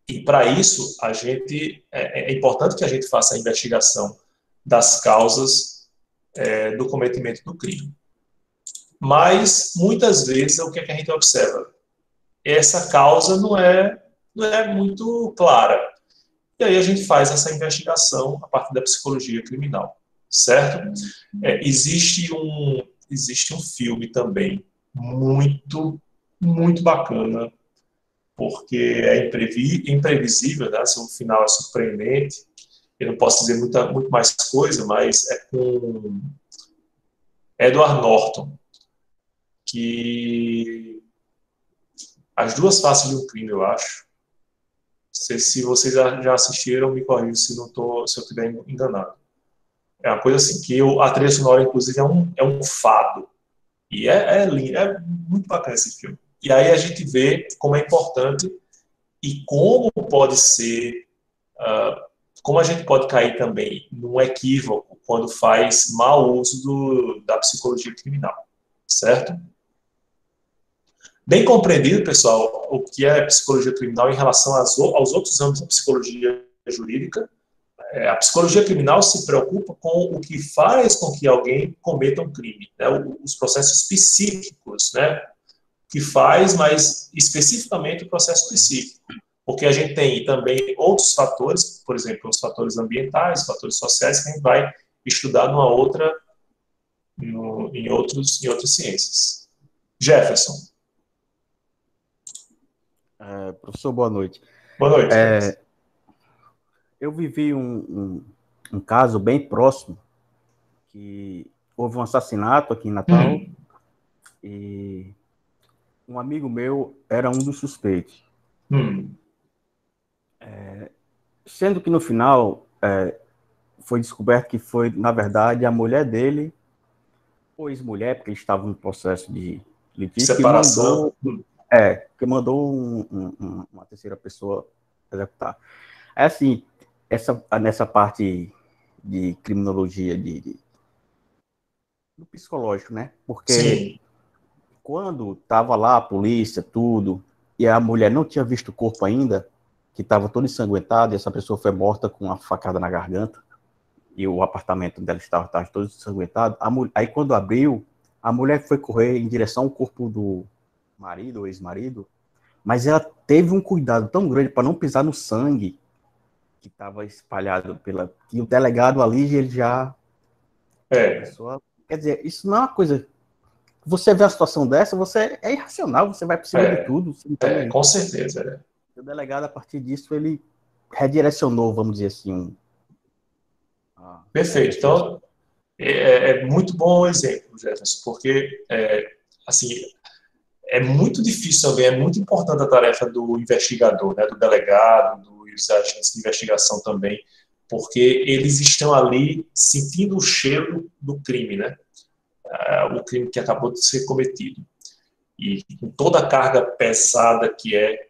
E para isso, é importante que a gente faça a investigação das causas do cometimento do crime. Mas, muitas vezes, o que a gente observa? Essa causa não é muito clara. E aí a gente faz essa investigação a partir da psicologia criminal. Certo? Existe um filme também muito, muito bacana, porque é imprevisível, né? Seu final é surpreendente. Eu não posso dizer muito mais coisa, mas é com Edward Norton, que As Duas Faces de um Crime, eu acho. Não sei se vocês já assistiram, me corrijam se eu estiver enganado. É uma coisa assim, que a trilha sonora, inclusive, é um fado. E é lindo, é muito bacana esse filme. E aí a gente vê como é importante e como pode ser, como a gente pode cair também num equívoco quando faz mau uso da psicologia criminal, certo? Bem compreendido, pessoal, o que é psicologia criminal em relação aos outros âmbitos da psicologia jurídica. A psicologia criminal se preocupa com o que faz com que alguém cometa um crime, né? Os processos psíquicos, né? que faz, mas especificamente o processo psíquico. Porque a gente tem também outros fatores, por exemplo, os fatores ambientais, fatores sociais, que a gente vai estudar em outras ciências. Jefferson. Professor, boa noite. Boa noite. Eu vivi um caso bem próximo, que houve um assassinato aqui em Natal, e um amigo meu era um dos suspeitos. Sendo que no final foi descoberto que foi, na verdade, a mulher dele, ou ex-mulher, porque eles estavam no processo de litígio, separação. Que mandou uma terceira pessoa executar. É assim, nessa parte de criminologia do psicológico, né? Porque Sim. quando estava lá a polícia, tudo, e a mulher não tinha visto o corpo ainda, que estava todo ensanguentado, e essa pessoa foi morta com uma facada na garganta, e o apartamento dela estava todo ensanguentado, aí quando abriu, a mulher foi correr em direção ao corpo do marido, ou ex-marido, mas ela teve um cuidado tão grande para não pisar no sangue que estava espalhado que o delegado ali, ele já... Quer dizer, isso não é uma coisa... Você vê a situação dessa, você é irracional, você vai por cima de tudo. Com certeza. O delegado, a partir disso, ele redirecionou, vamos dizer assim. Perfeito. Então, é muito bom o exemplo, Jefferson, porque, assim, é muito difícil também, é muito importante a tarefa do investigador, né, do delegado, dos agentes de investigação também, porque eles estão ali sentindo o cheiro do crime, né? O crime que acabou de ser cometido. E com toda a carga pesada que é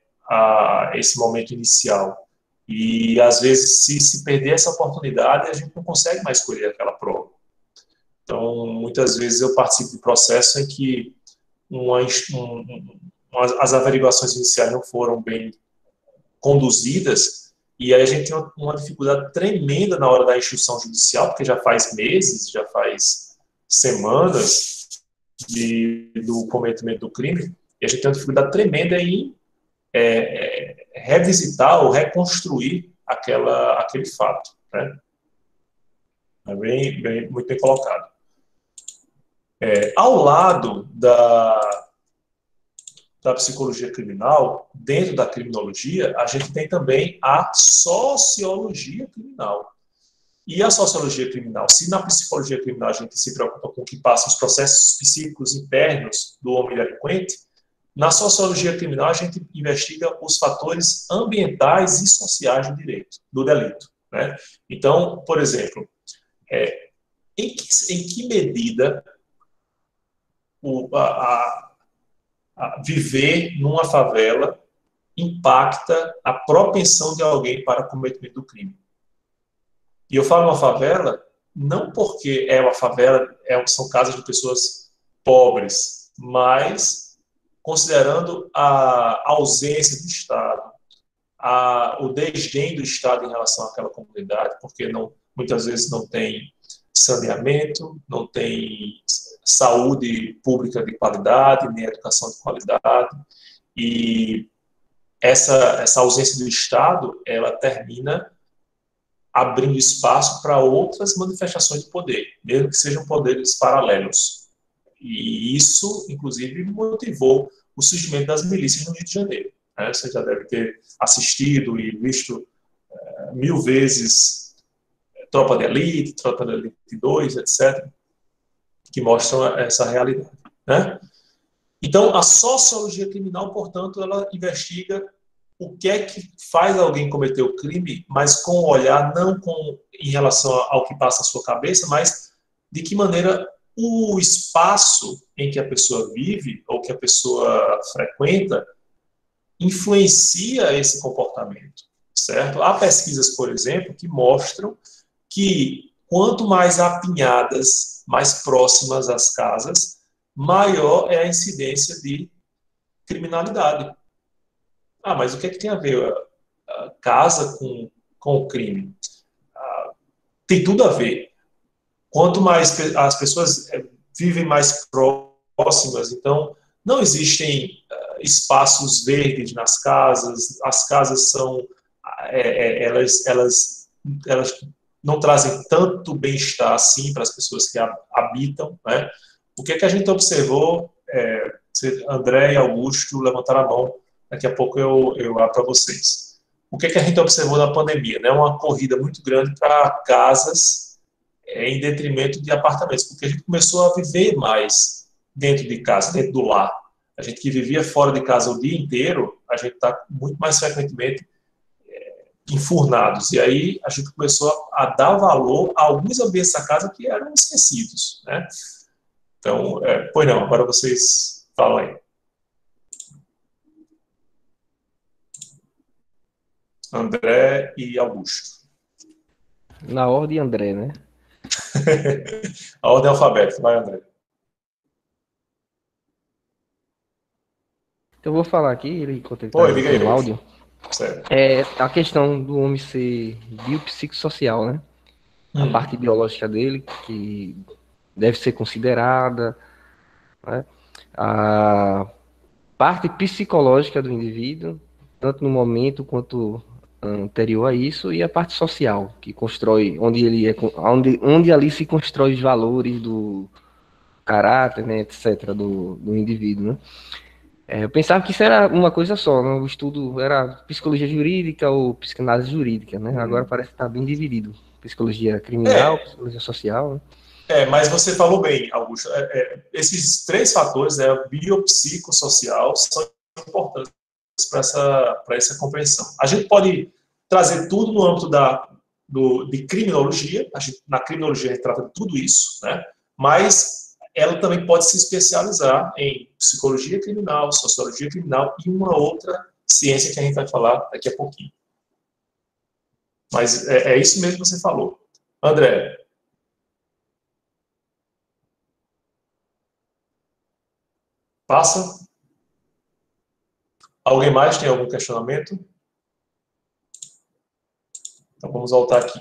esse momento inicial. E, às vezes, se perder essa oportunidade, a gente não consegue mais escolher aquela prova. Então, muitas vezes eu participo de processo em que as averiguações iniciais não foram bem conduzidas, e aí a gente tem uma dificuldade tremenda na hora da instrução judicial, porque já faz meses, já faz semanas do cometimento do crime, e a gente tem uma dificuldade tremenda em revisitar ou reconstruir aquele fato. Né? É muito bem colocado. Ao lado da psicologia criminal, dentro da criminologia, a gente tem também a sociologia criminal. E a sociologia criminal, se na psicologia criminal a gente se preocupa com o que passa os processos psíquicos internos do homem delinquente, na sociologia criminal a gente investiga os fatores ambientais e sociais do delito. Né? Então, por exemplo, em que medida viver numa favela impacta a propensão de alguém para o cometimento do crime? E eu falo uma favela não porque é uma favela, são casas de pessoas pobres, mas considerando a ausência do Estado, o desdém do Estado em relação àquela comunidade, porque muitas vezes não tem saneamento, não tem saúde pública de qualidade, nem educação de qualidade, e essa ausência do Estado, ela termina abrindo espaço para outras manifestações de poder, mesmo que sejam poderes paralelos. E isso, inclusive, motivou o surgimento das milícias no Rio de Janeiro. Né? Você já deve ter assistido e visto 1000 vezes Tropa de Elite 2, etc., que mostram essa realidade. Né? Então, a sociologia criminal, portanto, ela investiga o que é que faz alguém cometer o crime, mas com o olhar não em relação ao que passa na sua cabeça, mas de que maneira o espaço em que a pessoa vive ou que a pessoa frequenta influencia esse comportamento, certo? Há pesquisas, por exemplo, que mostram que quanto mais apinhadas, mais próximas às casas, maior é a incidência de criminalidade. Mas o que é que tem a ver a casa com o crime? Tem tudo a ver. Quanto mais as pessoas vivem mais próximas, então Não existem espaços verdes nas casas, as casas são, elas não trazem tanto bem-estar assim para as pessoas que habitam, né? O que é que a gente observou, André e Augusto levantaram a mão, daqui a pouco eu abro para vocês. O que é que a gente observou na pandemia, né? Uma corrida muito grande para casas em detrimento de apartamentos, porque a gente começou a viver mais dentro de casa, dentro do lar. A gente que vivia fora de casa o dia inteiro, a gente está muito mais frequentemente enfurnados. E aí a gente começou a dar valor a alguns ambientes da casa que eram esquecidos, né? Então, pois não, agora vocês falam aí. André e Augusto. Na ordem, André, né? A ordem alfabética, vai, André. Eu vou falar aqui, enquanto ele está no áudio. Certo. A questão do homem ser biopsicossocial, né? A parte biológica dele, que deve ser considerada, né? A parte psicológica do indivíduo, tanto no momento quanto anterior a isso, e a parte social, que constrói, onde ali se constrói os valores do caráter, né, etc., do indivíduo, né? Eu pensava que isso era uma coisa só, né? O estudo era psicologia jurídica ou psicanálise jurídica, né? Agora parece que está bem dividido. Psicologia criminal, psicologia social, né? Mas você falou bem, Augusto. Esses três fatores, biopsicossocial, são importantes para essa compreensão. A gente pode trazer tudo no âmbito de criminologia. Na criminologia a gente trata de tudo isso, né? Mas ela também pode se especializar em psicologia criminal, sociologia criminal e uma outra ciência que a gente vai falar daqui a pouquinho. Mas é isso mesmo que você falou. André. Passa. Alguém mais tem algum questionamento? Então vamos voltar aqui.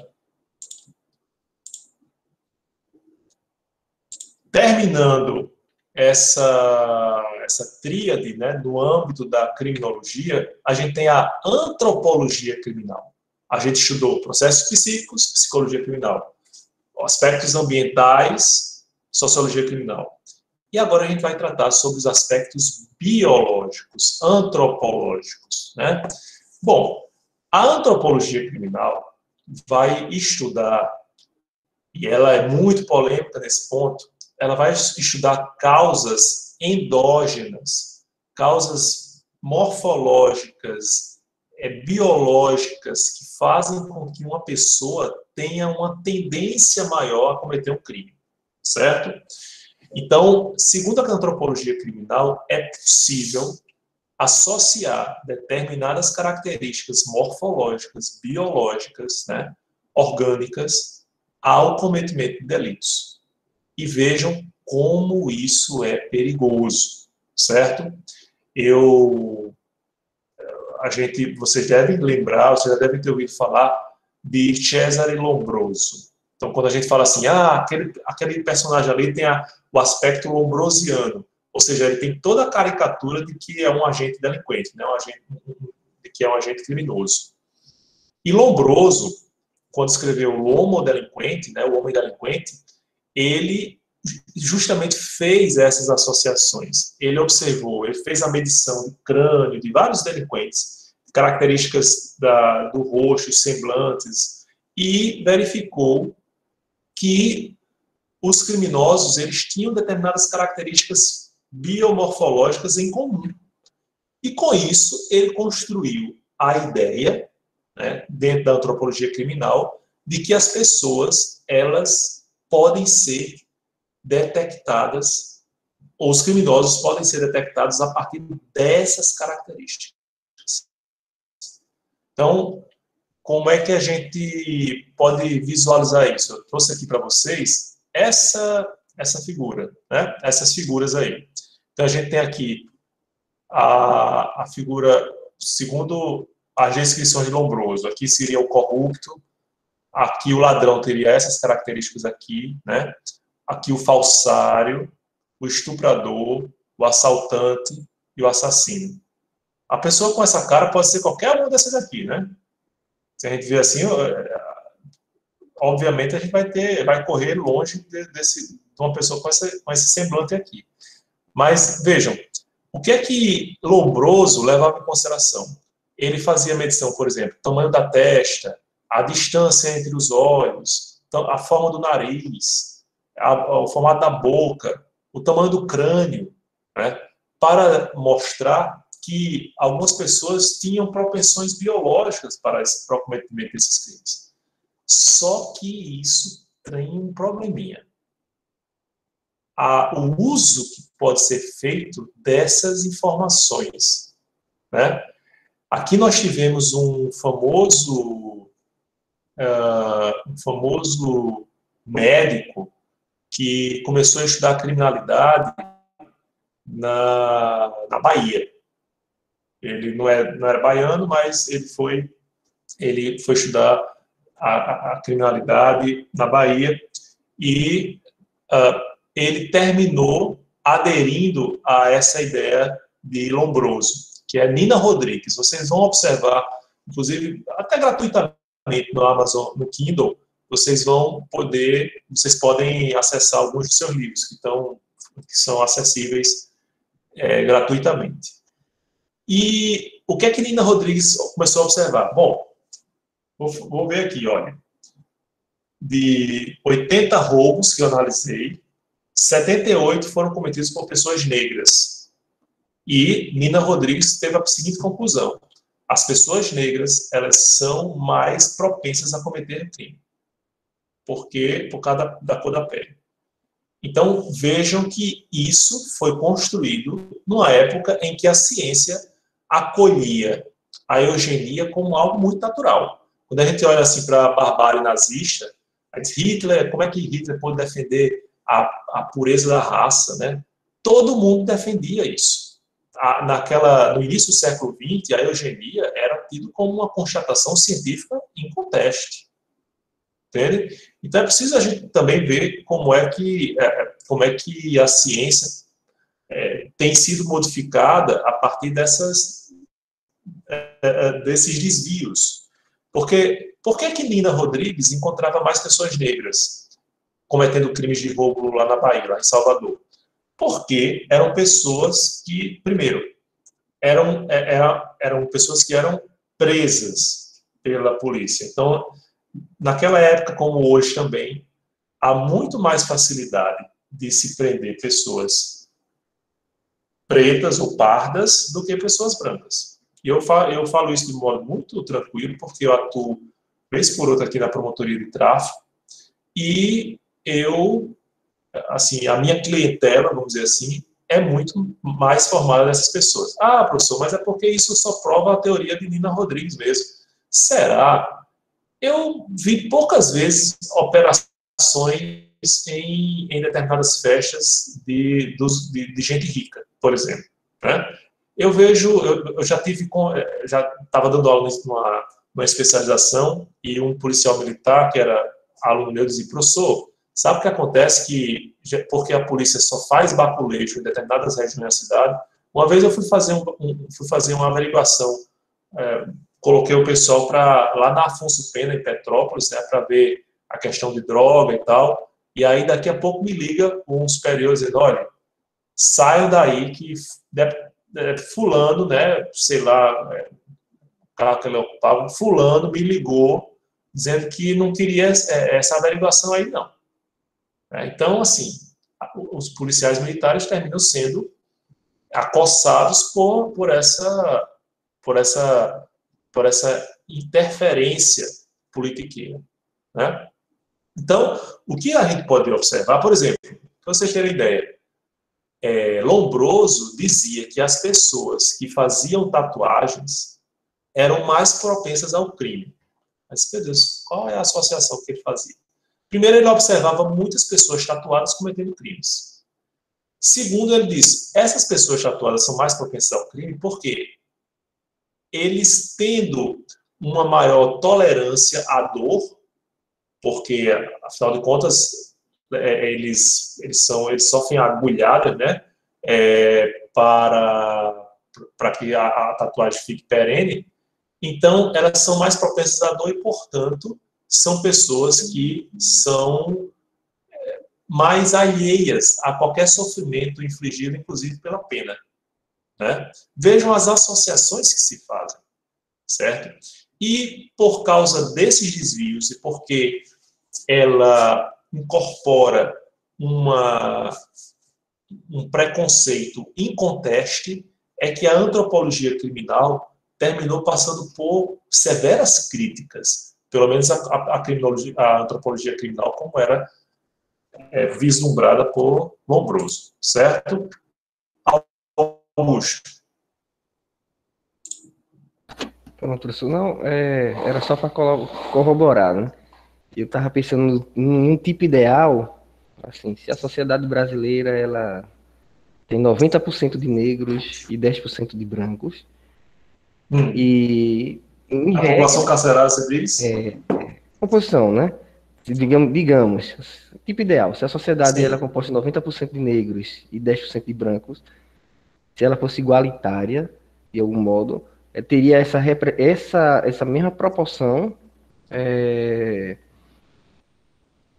Terminando essa tríade, né, no âmbito da criminologia, a gente tem a antropologia criminal. A gente estudou processos psíquicos, psicologia criminal, aspectos ambientais, sociologia criminal. E agora a gente vai tratar sobre os aspectos biológicos, antropológicos, né? Bom, a antropologia criminal vai estudar, e ela é muito polêmica nesse ponto, ela vai estudar causas endógenas, causas morfológicas, biológicas, que fazem com que uma pessoa tenha uma tendência maior a cometer um crime, certo? Então, segundo a antropologia criminal, é possível associar determinadas características morfológicas, biológicas, né, orgânicas, ao cometimento de delitos. E vejam como isso é perigoso, certo? Vocês devem lembrar, vocês já devem ter ouvido falar de Cesare Lombroso. Então, quando a gente fala assim, aquele personagem ali tem o aspecto lombrosiano, ou seja, ele tem toda a caricatura de que é um agente delinquente, né? De que é um agente criminoso. E Lombroso, quando escreveu o Homo Delinquente, né, o Homem Delinquente, ele justamente fez essas associações. Ele observou, ele fez a medição do crânio de vários delinquentes, características do rosto, semblantes, e verificou que os criminosos eles tinham determinadas características biomorfológicas em comum. E com isso ele construiu a ideia, né, dentro da antropologia criminal, de que as pessoas elas podem ser detectadas, ou os criminosos podem ser detectados a partir dessas características. Então, como é que a gente pode visualizar isso? Eu trouxe aqui para vocês essa figura, né? Essas figuras aí. Então, a gente tem aqui a figura, segundo as descrições de Lombroso, aqui seria o corrupto, aqui o ladrão teria essas características aqui, né? Aqui o falsário, o estuprador, o assaltante e o assassino. A pessoa com essa cara pode ser qualquer uma dessas aqui, né? Se a gente vê assim, obviamente a gente vai correr longe de uma pessoa com esse semblante aqui. Mas vejam, o que é que Lombroso levava em consideração? Ele fazia medição, por exemplo, tamanho da testa, a distância entre os olhos, a forma do nariz, o formato da boca, o tamanho do crânio, né? Para mostrar que algumas pessoas tinham propensões biológicas para o cometimento desses crimes. Só que isso tem um probleminha. O uso que pode ser feito dessas informações, né? Aqui nós tivemos um famoso médico que começou a estudar criminalidade na Bahia. Ele não era baiano, mas ele foi estudar a criminalidade na Bahia e ele terminou aderindo a essa ideia de Lombroso, que é Nina Rodrigues. Vocês vão observar, inclusive, até gratuitamente no Amazon, no Kindle, vocês podem acessar alguns dos seus livros que são acessíveis gratuitamente. E o que é que Nina Rodrigues começou a observar? Bom, vou ver aqui, olha. De 80 roubos que eu analisei, 78 foram cometidos por pessoas negras. E Nina Rodrigues teve a seguinte conclusão: as pessoas negras, elas são mais propensas a cometer crime, por causa da cor da pele. Então, vejam que isso foi construído numa época em que a ciência acolhia a eugenia como algo muito natural. Quando a gente olha assim para a barbárie nazista, Hitler, como é que Hitler pôde defender a pureza da raça, né? Todo mundo defendia isso. No início do século XX, a eugenia era tida como uma constatação científica inconteste. Entende? Então é preciso a gente também ver como é que a ciência tem sido modificada a partir desses desvios. Porque por que Nina Rodrigues encontrava mais pessoas negras cometendo crimes de roubo lá na Bahia, lá em Salvador? Porque eram pessoas que, primeiro, eram pessoas que eram presas pela polícia. Então, naquela época, como hoje também, há muito mais facilidade de se prender pessoas pretas ou pardas do que pessoas brancas. E eu falo isso de modo muito tranquilo, porque eu atuo, vez por outra, aqui na promotoria de tráfico, e a minha clientela, vamos dizer assim, é muito mais formada dessas pessoas. Ah, professor, mas é porque isso só prova a teoria de Nina Rodrigues mesmo. Será? Eu vi poucas vezes operações em determinadas festas de gente rica, por exemplo, né? Eu já estava dando aula numa especialização e um policial militar, que era aluno meu, dizia: professor, sabe o que acontece porque a polícia só faz baculejo em determinadas regiões da cidade? Uma vez eu fui fazer uma averiguação, coloquei o pessoal lá na Afonso Pena, em Petrópolis, né, para ver a questão de droga e tal, e aí daqui a pouco me liga um superior dizendo: olha, saiam daí que fulano, né, sei lá, o carro que ele ocupava, fulano me ligou dizendo que não queria essa averiguação aí, não. Então, assim, os policiais militares terminam sendo acossados por essa interferência politiqueira, né? Então, o que a gente pode observar, por exemplo, para vocês terem ideia, Lombroso dizia que as pessoas que faziam tatuagens eram mais propensas ao crime. Mas, meu Deus, qual é a associação que ele fazia? Primeiro, ele observava muitas pessoas tatuadas cometendo crimes. Segundo, ele disse: essas pessoas tatuadas são mais propensas ao crime porque eles, tendo uma maior tolerância à dor, porque, afinal de contas, eles sofrem agulhadas, né? para que a tatuagem fique perene, então elas são mais propensas à dor e, portanto, são pessoas que são mais alheias a qualquer sofrimento infligido, inclusive pela pena, né? Vejam as associações que se fazem, certo? E por causa desses desvios e porque ela incorpora um preconceito inconteste, é que a antropologia criminal terminou passando por severas críticas, pelo menos a antropologia criminal como era vislumbrada por Lombroso, certo? Augusto. Pronto, professor. Não, era só para corroborar, né? Eu estava pensando em um tipo ideal, assim, se a sociedade brasileira ela tem 90% de negros e 10% de brancos, e em a população carcerária, você diz? Composição, né? Digamos, tipo ideal, se a sociedade ela é composta de 90% de negros e 10% de brancos, se ela fosse igualitária, de algum modo, teria essa mesma proporção,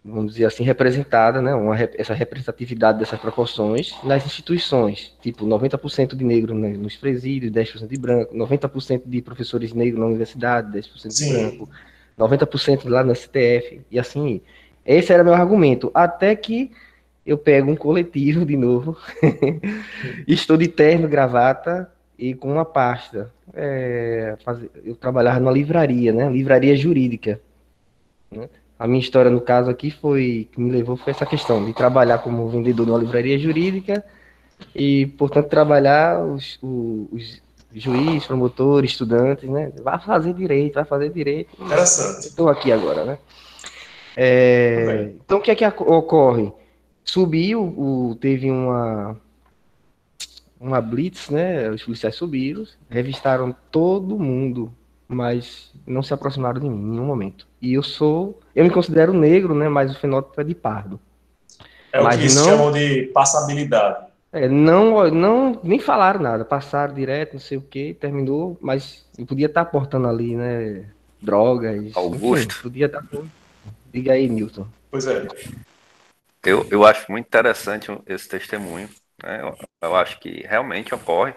vamos dizer assim, representada, né? Essa representatividade dessas proporções nas instituições, tipo 90% de negro nos presídios, 10% de branco, 90% de professores negros na universidade, 10% de branco, 90% lá no STF, e assim. Esse era meu argumento, até que eu pego um coletivo de novo, estou de terno, gravata e com uma pasta. Eu trabalhava numa livraria, né? Livraria jurídica, né? A minha história, no caso aqui, que me levou foi essa questão de trabalhar como vendedor numa livraria jurídica e, portanto, trabalhar os juízes, promotores, estudantes, né? Vai fazer direito. Interessante. Estou aqui agora, né? Então, o que é que ocorre? Subiu, teve uma blitz, né? Os policiais subiram, revistaram todo mundo, mas não se aproximaram de mim em nenhum momento. E eu me considero negro, né? Mas o fenótipo é de pardo. É o que eles chamam de passabilidade. Nem falaram nada, passaram direto, não sei o que, terminou, mas eu podia estar portando ali, né? Drogas. Augusto. Enfim, podia estar. Diga aí, Newton. Pois é. Eu acho muito interessante esse testemunho, né? Eu acho que realmente ocorre,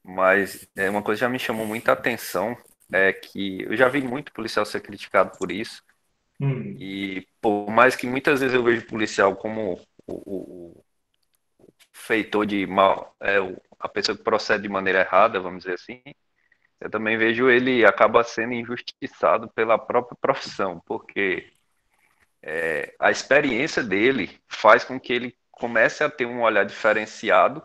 mas uma coisa que já me chamou muita atenção é que eu já vi muito policial ser criticado por isso, e por mais que muitas vezes eu vejo policial como o feitor de mal, a pessoa que procede de maneira errada, vamos dizer assim, eu também vejo ele acaba sendo injustiçado pela própria profissão, porque a experiência dele faz com que ele comece a ter um olhar diferenciado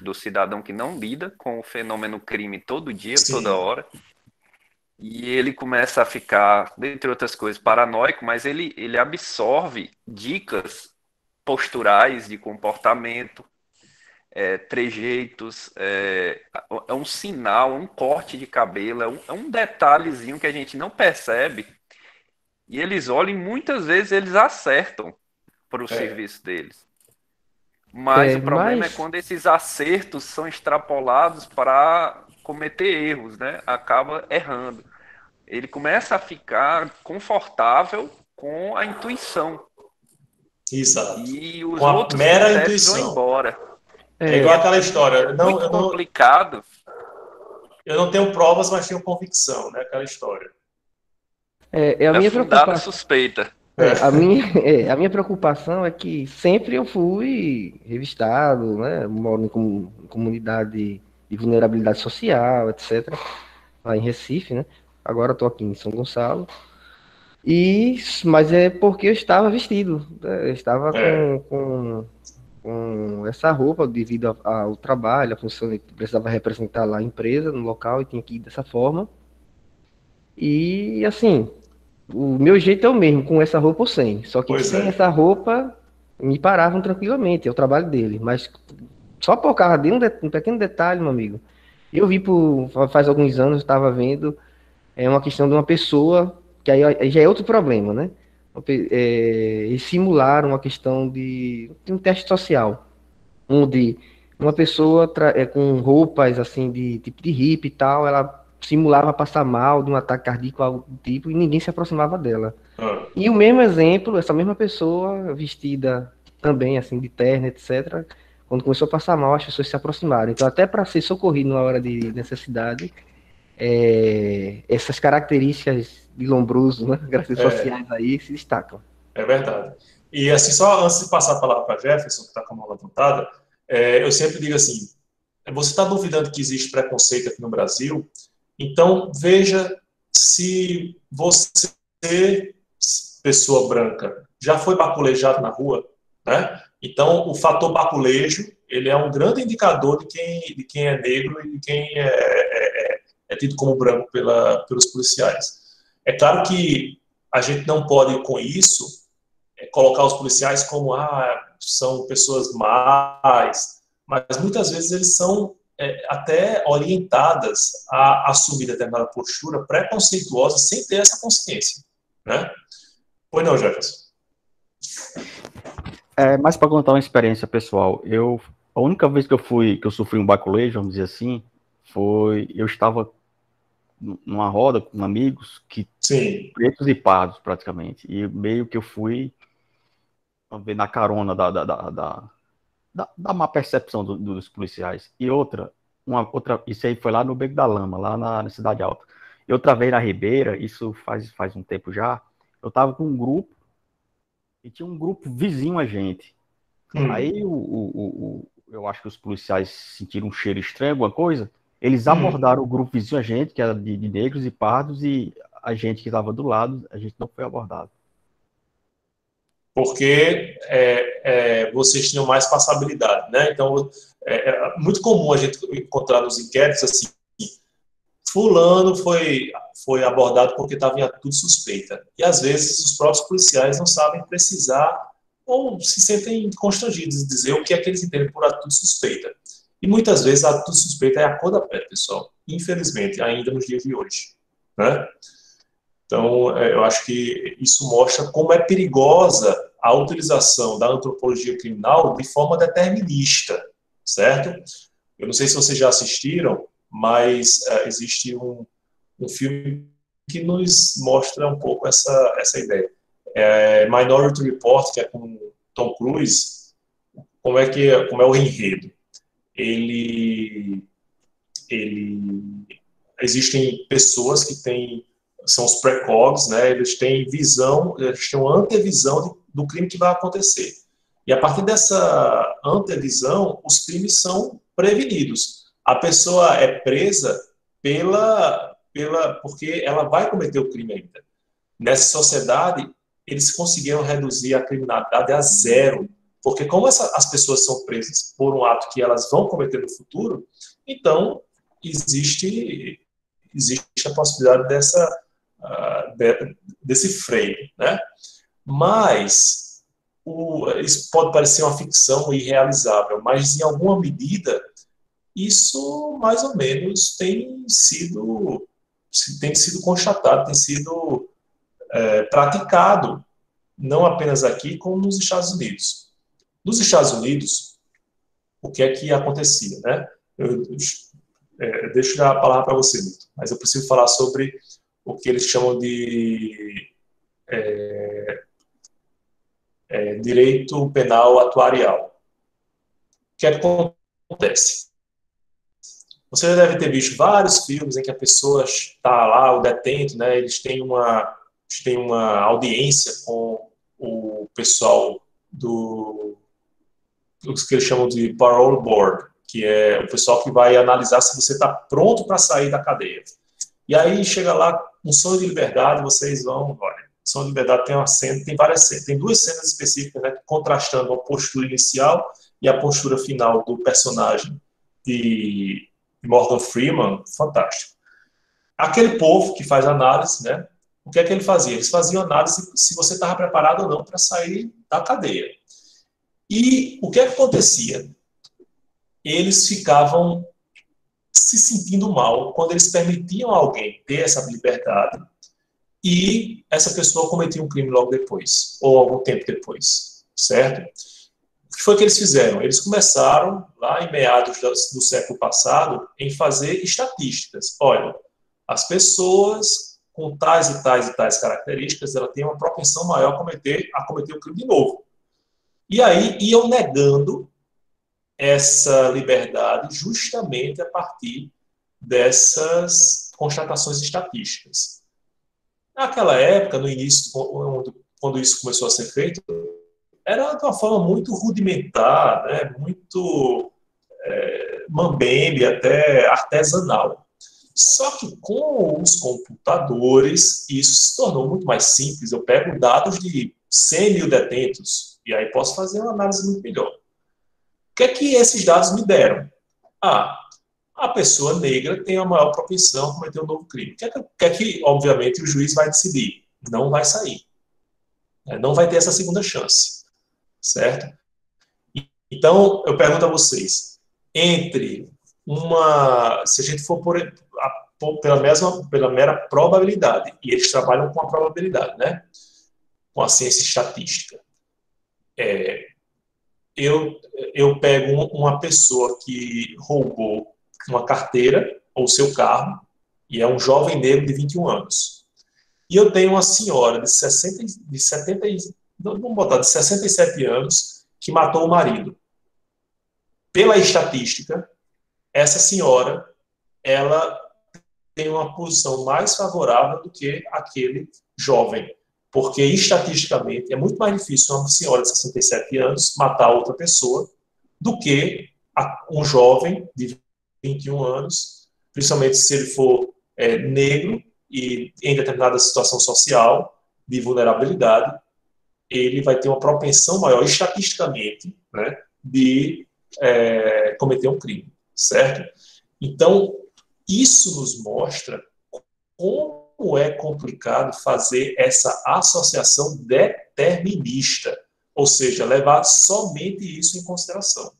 do cidadão que não lida com o fenômeno crime todo dia, toda hora, e ele começa a ficar, dentre outras coisas, paranoico, mas ele absorve dicas posturais de comportamento, trejeitos, é um sinal, um corte de cabelo, é um detalhezinho que a gente não percebe, e eles olham e muitas vezes eles acertam para o serviço deles. Mas o problema é quando esses acertos são extrapolados para cometer erros, né? Acaba errando. Ele começa a ficar confortável com a intuição. Exato. E os com a outros mera intuição. vão embora. É igual aquela história. Muito complicado. Eu não tenho provas, mas tenho convicção, né? Aquela história. A minha preocupação, suspeita. A minha preocupação é que sempre eu fui revistado, né? Moro em comunidade de vulnerabilidade social, etc. Lá em Recife, né? Agora eu tô aqui em São Gonçalo. Mas é porque eu estava vestido, né? Eu estava com essa roupa devido ao trabalho, a função que precisava representar lá a empresa no local e tinha que ir dessa forma. E assim, o meu jeito é o mesmo, com essa roupa ou sem. Só que sem essa roupa, me paravam tranquilamente, é o trabalho dele. Mas só por causa de um pequeno detalhe, meu amigo. Eu vi faz alguns anos, eu estava vendo, uma questão de uma pessoa, que aí já é outro problema, né? Eles simularam uma questão de um teste social, onde uma pessoa com roupas assim de tipo de hippie e tal, ela simulava passar mal de um ataque cardíaco, algo do tipo, e ninguém se aproximava dela. E o mesmo exemplo, essa mesma pessoa vestida também assim de terno, etc. Quando começou a passar mal, as pessoas se aproximaram. Então, até para ser socorrido na hora de necessidade, essas características de Lombroso, né, características sociais aí se destacam. É verdade. E assim, só antes de passar a palavra para Jefferson, que está com a mão levantada, eu sempre digo assim, você está duvidando que existe preconceito aqui no Brasil? Então, veja se você, pessoa branca, já foi baculejado na rua, né? Então, o fator baculejo, ele é um grande indicador de quem é negro e de quem é tido como branco pelos policiais. É claro que a gente não pode, com isso, colocar os policiais como são pessoas más, mas muitas vezes eles são até orientadas a assumir determinada postura preconceituosa sem ter essa consciência, né? Pois não, Jefferson? Mas para contar uma experiência pessoal, a única vez que eu sofri um baculejo, vamos dizer assim, eu estava numa roda com amigos pretos e pardos praticamente, e meio que eu fui ver na carona da má percepção dos policiais. E outra, isso aí foi lá no Beco da Lama, lá na Cidade Alta. E outra vez na Ribeira, isso faz um tempo já, eu estava com um grupo, e tinha um grupo vizinho a gente. Aí eu acho que os policiais sentiram um cheiro estranho, alguma coisa, eles abordaram o grupo vizinho a gente, que era de negros e pardos, e a gente que estava do lado, a gente não foi abordado. Porque vocês tinham mais passabilidade, né? Então, é muito comum a gente encontrar nos inquéritos assim, fulano foi abordado porque estava em atitude suspeita. E, às vezes, os próprios policiais não sabem precisar ou se sentem constrangidos em dizer o que é que eles entendem por atitude suspeita. E, muitas vezes, a atitude suspeita é a cor da pele, pessoal. Infelizmente, ainda nos dias de hoje, né? Então, eu acho que isso mostra como é perigosa a utilização da antropologia criminal de forma determinista, certo? Eu não sei se vocês já assistiram, mas existe um filme que nos mostra um pouco essa ideia. Minority Report, que é com Tom Cruise, como é o enredo. Existem pessoas que são os precogs, né? Eles têm uma antevisão do crime que vai acontecer. E a partir dessa antevisão, os crimes são prevenidos. A pessoa é presa porque ela vai cometer o crime ainda. Nessa sociedade, eles conseguiram reduzir a criminalidade a zero, porque como as pessoas são presas por um ato que elas vão cometer no futuro, então existe a possibilidade desse freio, né? Mas isso pode parecer uma ficção irrealizável, mas em alguma medida isso mais ou menos tem sido constatado, tem sido praticado, não apenas aqui, como nos Estados Unidos. Nos Estados Unidos, o que é que acontecia, né? Deixo eu dar a palavra para você, Milton, mas eu preciso falar sobre o que eles chamam de direito penal atuarial. O que é que acontece? Você já deve ter visto vários filmes em que a pessoa está lá, o detento, né, eles têm uma audiência com o pessoal o que eles chamam de parole board, que é o pessoal que vai analisar se você está pronto para sair da cadeia. E aí chega lá, um Sonho de Liberdade, vocês vão, olha, Sonho de Liberdade tem uma cena, tem várias cenas, tem duas cenas específicas, né, contrastando a postura inicial e a postura final do personagem de Morgan Freeman, fantástico. Aquele povo que faz análise, né, o que é que ele fazia? Eles faziam análise se você estava preparado ou não para sair da cadeia. E o que é que acontecia? Eles ficavam se sentindo mal quando eles permitiam a alguém ter essa liberdade e essa pessoa cometia um crime logo depois, ou algum tempo depois, certo? O que foi que eles fizeram? Eles começaram, lá em meados do século passado, em fazer estatísticas. Olha, as pessoas com tais e tais e tais características, ela tem uma propensão maior a cometer o crime de novo. E aí iam negando essa liberdade justamente a partir dessas constatações estatísticas. Naquela época, no início, quando isso começou a ser feito, era de uma forma muito rudimentar, né? Muito mambembe, até artesanal. Só que com os computadores, isso se tornou muito mais simples. Eu pego dados de 100 mil detentos e aí posso fazer uma análise muito melhor. O que é que esses dados me deram? A pessoa negra tem a maior propensão a cometer um novo crime. O que é que, obviamente, o juiz vai decidir? Não vai sair. Não vai ter essa segunda chance. Certo? Então, eu pergunto a vocês, se a gente for pela mera probabilidade, e eles trabalham com a probabilidade, né? Com a ciência estatística. Eu pego uma pessoa que roubou uma carteira ou seu carro, e é um jovem negro de 21 anos. E eu tenho uma senhora de 67 anos que matou o marido. Pela estatística, essa senhora, ela tem uma posição mais favorável do que aquele jovem, porque estatisticamente é muito mais difícil uma senhora de 67 anos matar outra pessoa do que um jovem de 21 anos, principalmente se ele for negro e em determinada situação social de vulnerabilidade, ele vai ter uma propensão maior, estatisticamente, né, de cometer um crime, certo? Então, isso nos mostra como é complicado fazer essa associação determinista, ou seja, levar somente isso em consideração.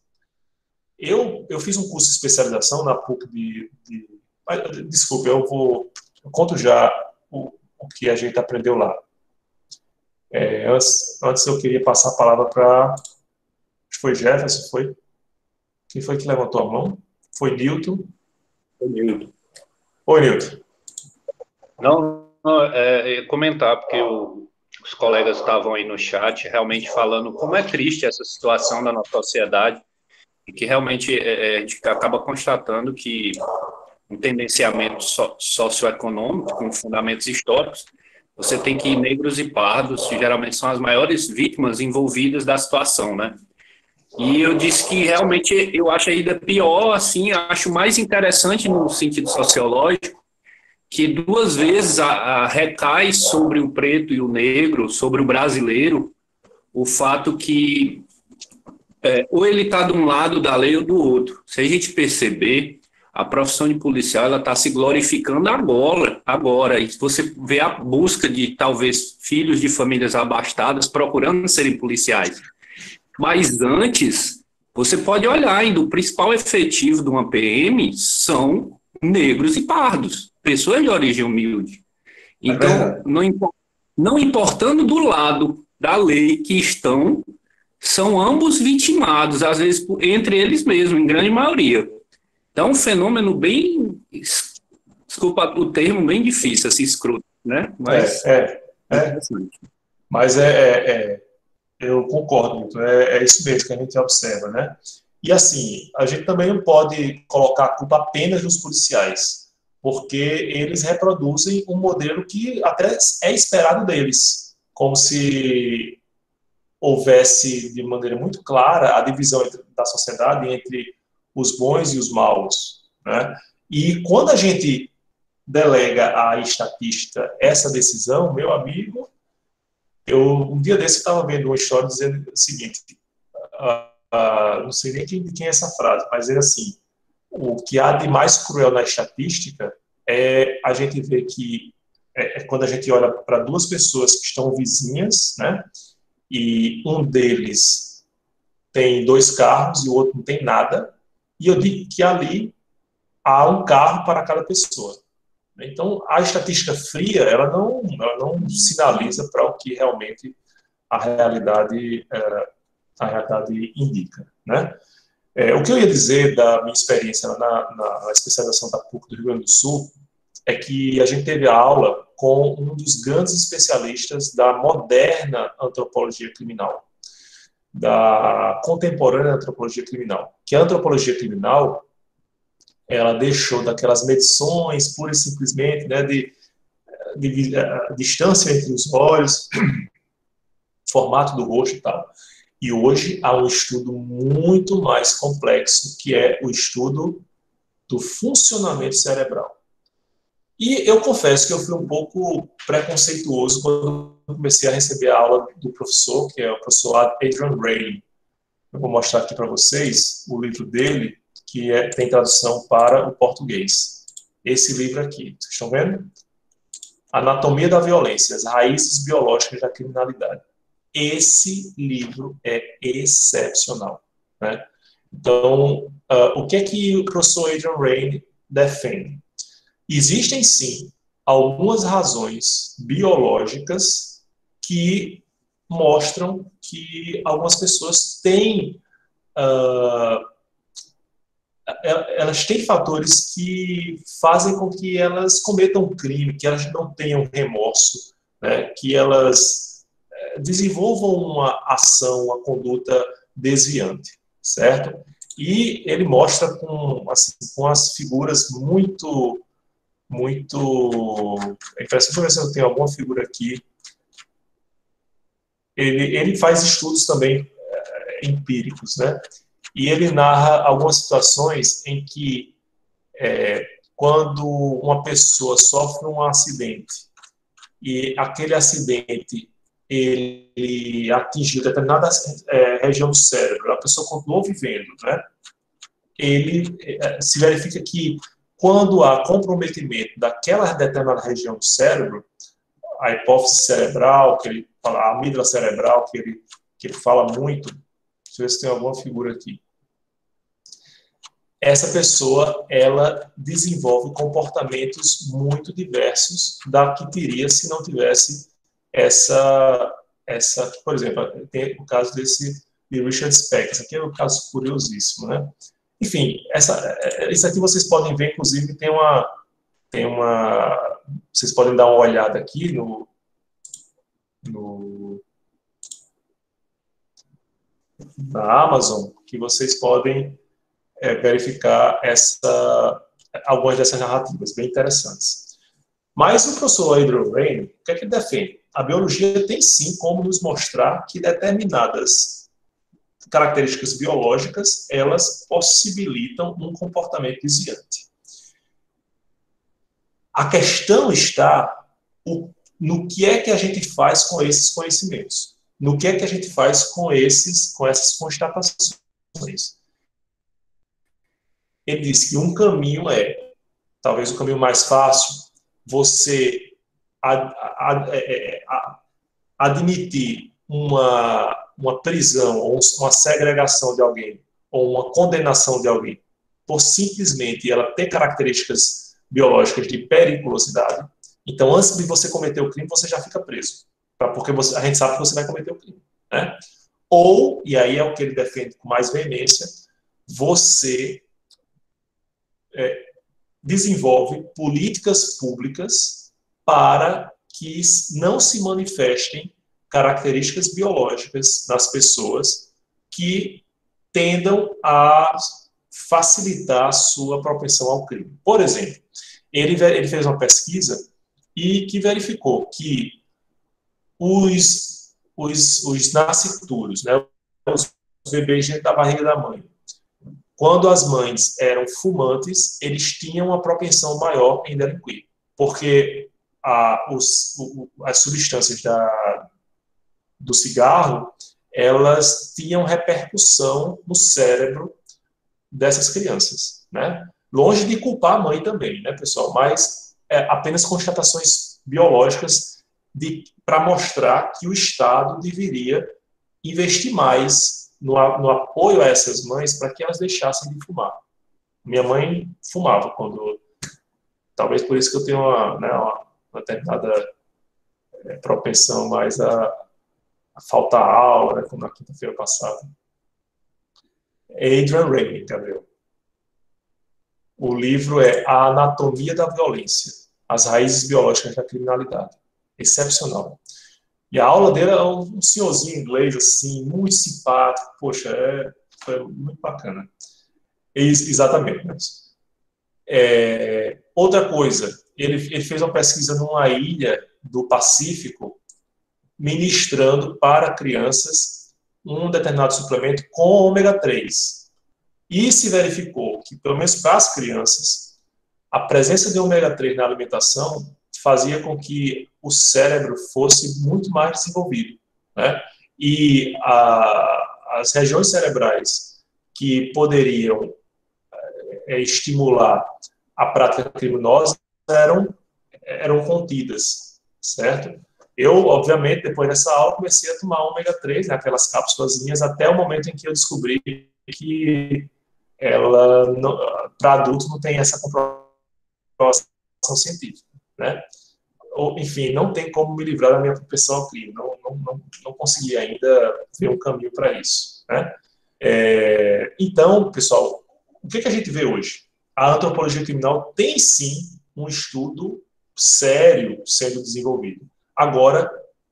Eu fiz um curso de especialização na PUC desculpe, eu conto já o que a gente aprendeu lá. Antes eu queria passar a palavra para... Foi Jefferson, foi? Quem foi que levantou a mão? Foi Newton? Foi Newton. Oi, Newton. Não, comentar, porque os colegas estavam aí no chat realmente falando como é triste essa situação da nossa sociedade e que realmente a gente acaba constatando que um tendenciamento socioeconômico com fundamentos históricos, você tem que negros e pardos, que geralmente são as maiores vítimas envolvidas da situação, né? E eu disse que realmente eu acho ainda pior, assim, acho mais interessante no sentido sociológico, que duas vezes recai sobre o preto e o negro, sobre o brasileiro, o fato que ou ele está de um lado da lei ou do outro. Se a gente perceber, a profissão de policial ela está se glorificando agora. E você vê a busca de, talvez, filhos de famílias abastadas procurando serem policiais. Mas antes, você pode olhar ainda, o principal efetivo de uma PM são negros e pardos, pessoas de origem humilde. Então, não importando do lado da lei que estão, são ambos vitimados, às vezes entre eles mesmos, em grande maioria. Então, um fenômeno bem, desculpa o termo, bem difícil, assim, escroto, né? Mas Mas eu concordo, é isso mesmo que a gente observa, né? E assim, a gente também não pode colocar a culpa apenas nos policiais, porque eles reproduzem um modelo que até é esperado deles, como se houvesse de maneira muito clara a divisão da sociedade entre os bons e os maus, né? E quando a gente delega à estatística essa decisão, meu amigo, um dia desse estava vendo uma história dizendo o seguinte, não sei nem de quem é essa frase, mas é assim, o que há de mais cruel na estatística é a gente ver que quando a gente olha para duas pessoas que estão vizinhas, né, e um deles tem 2 carros e o outro não tem nada, e eu digo que ali há um carro para cada pessoa. Então, a estatística fria, ela não sinaliza para o que realmente a realidade a realidade indica, né? O que eu ia dizer da minha experiência na especialização da PUC do Rio Grande do Sul é que a gente teve aula com um dos grandes especialistas da moderna antropologia criminal, da contemporânea antropologia criminal, que a antropologia criminal, ela deixou daquelas medições pura e simplesmente, né, de distância entre os olhos, formato do rosto e tal. E hoje há um estudo muito mais complexo, que é o estudo do funcionamento cerebral. E eu confesso que eu fui um pouco preconceituoso quando comecei a receber a aula do professor, que é o professor Adrian Raine. Eu vou mostrar aqui para vocês o livro dele, que tem tradução para o português. Esse livro aqui, vocês estão vendo? Anatomia da Violência, as raízes biológicas da criminalidade. Esse livro é excepcional, né? Então, o que é que o professor Adrian Raine defende? Existem, sim, algumas razões biológicas que mostram que algumas pessoas têm... elas têm fatores que fazem com que elas cometam crime, que elas não tenham remorso, né? Que elas desenvolvam uma ação, uma conduta desviante, certo? E ele mostra com as figuras muito... Deixa eu ver se eu tenho alguma figura aqui. Ele faz estudos também empíricos, né? E ele narra algumas situações em que, quando uma pessoa sofre um acidente e aquele acidente ele atingiu determinada região do cérebro, a pessoa continuou vivendo, né? Se verifica que quando há comprometimento daquela determinada região do cérebro, a hipófise cerebral, que ele fala, a amígdala cerebral, que ele fala muito, deixa eu ver se tem alguma figura aqui. Essa pessoa, ela desenvolve comportamentos muito diversos da que teria se não tivesse essa por exemplo, tem o caso de Richard Speck, esse aqui é um caso curiosíssimo, né? Enfim, isso aqui vocês podem ver, inclusive, vocês podem dar uma olhada aqui na Amazon, que vocês podem verificar algumas dessas narrativas bem interessantes. Mas o professor Adrian Raine, o que é que ele defende? A biologia tem sim como nos mostrar que determinadas características biológicas, elas possibilitam um comportamento desviante. A questão está no que é que a gente faz com esses conhecimentos, no que é que a gente faz com essas constatações. Ele diz que um caminho talvez o caminho mais fácil, você admitir uma prisão, ou uma segregação de alguém, ou uma condenação de alguém, por simplesmente ela ter características biológicas de periculosidade. Então, antes de você cometer o crime, você já fica preso, porque a gente sabe que você vai cometer o crime, né? Ou, e aí é o que ele defende com mais veemência, você desenvolve políticas públicas para que não se manifestem características biológicas nas pessoas que tendam a facilitar a sua propensão ao crime. Por exemplo, ele fez uma pesquisa e que verificou que os nascituros, né, os bebês dentro da barriga da mãe, quando as mães eram fumantes, eles tinham uma propensão maior em delinquir, porque as substâncias do cigarro, elas tinham repercussão no cérebro dessas crianças, né? Longe de culpar a mãe também, né, pessoal? Mas apenas constatações biológicas para mostrar que o Estado deveria investir mais no apoio a essas mães para que elas deixassem de fumar. Minha mãe fumava talvez por isso que eu tenho uma determinada propensão mais a falta aula, né, como na quinta-feira passada. Adrian Rainey, Gabriel. O livro é A Anatomia da Violência, as raízes biológicas da criminalidade. Excepcional. E a aula dele é um senhorzinho inglês, assim, muito simpático. Poxa, foi muito bacana. Exatamente. Né? Outra coisa, ele fez uma pesquisa numa ilha do Pacífico, ministrando para crianças um determinado suplemento com ômega 3. E se verificou que, pelo menos para as crianças, a presença de ômega 3 na alimentação fazia com que o cérebro fosse muito mais desenvolvido, né? E as regiões cerebrais que poderiam estimular a prática criminosa eram contidas, certo? Eu, obviamente, depois dessa aula, comecei a tomar ômega 3, né, aquelas cápsulazinhas, até o momento em que eu descobri que ela, para adultos, não tem essa comprovação científica, né? Enfim, não tem como me livrar da minha propensão ao crime, não consegui ainda ver um caminho para isso, né? Então, pessoal, o que a gente vê hoje? A antropologia criminal tem, sim, um estudo sério sendo desenvolvido. Agora,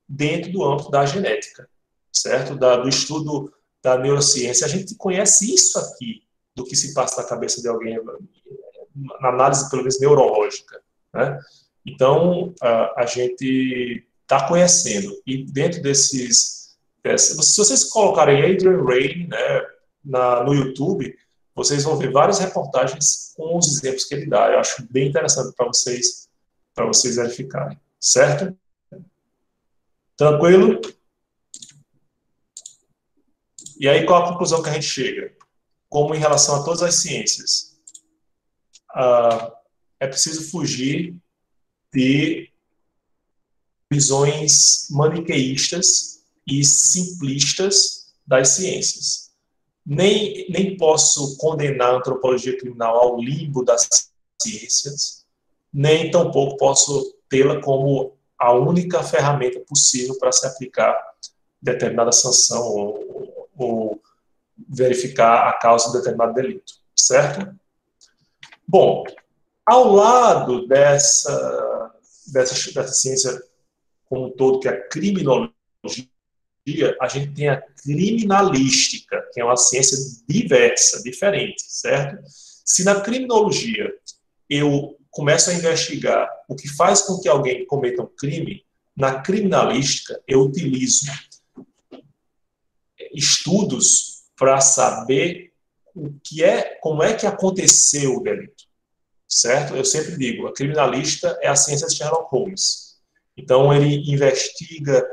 dentro do âmbito da genética, certo? Do estudo da neurociência. A gente conhece isso aqui, do que se passa na cabeça de alguém, na análise, pelo menos, neurológica, né? Então, a gente está conhecendo. E dentro se vocês colocarem Adrian Rainey, né, no YouTube, vocês vão ver várias reportagens com os exemplos que ele dá. Eu acho bem interessante para vocês verificarem. Certo? Tranquilo? E aí, qual a conclusão que a gente chega? Como em relação a todas as ciências, é preciso fugir de visões maniqueístas e simplistas das ciências. Nem posso condenar a antropologia criminal ao limbo das ciências, nem tampouco posso tê-la como a única ferramenta possível para se aplicar determinada sanção ou verificar a causa de determinado delito, certo? Bom, ao lado dessa ciência como um todo, que é a criminologia, a gente tem a criminalística, que é uma ciência diversa, diferente, certo? Se na criminologia eu começo a investigar o que faz com que alguém cometa um crime, na criminalística eu utilizo estudos para saber como é que aconteceu o delito, certo? Eu sempre digo, a criminalista é a ciência de Sherlock Holmes. Então, ele investiga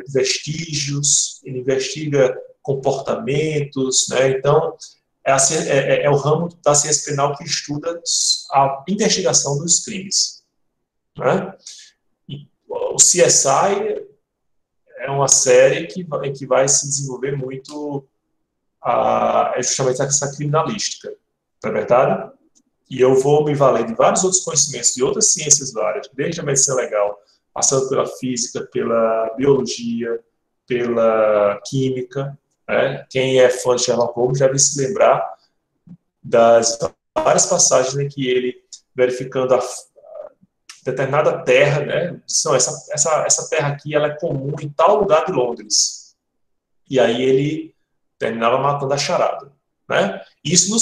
vestígios, ele investiga comportamentos, né? Então, é o ramo da ciência penal que estuda a investigação dos crimes, né? E o CSI é uma série em que vai se desenvolver muito justamente essa criminalística, não é verdade? E eu vou me valer de vários outros conhecimentos de outras ciências várias, desde a medicina legal, passando pela física, pela biologia, pela química, né? Quem é fã de Sherlock Holmes deve se lembrar das várias passagens em que ele, verificando a determinada terra, né? Não, essa terra aqui ela é comum em tal lugar de Londres. E aí ele terminava matando a charada, né? Isso,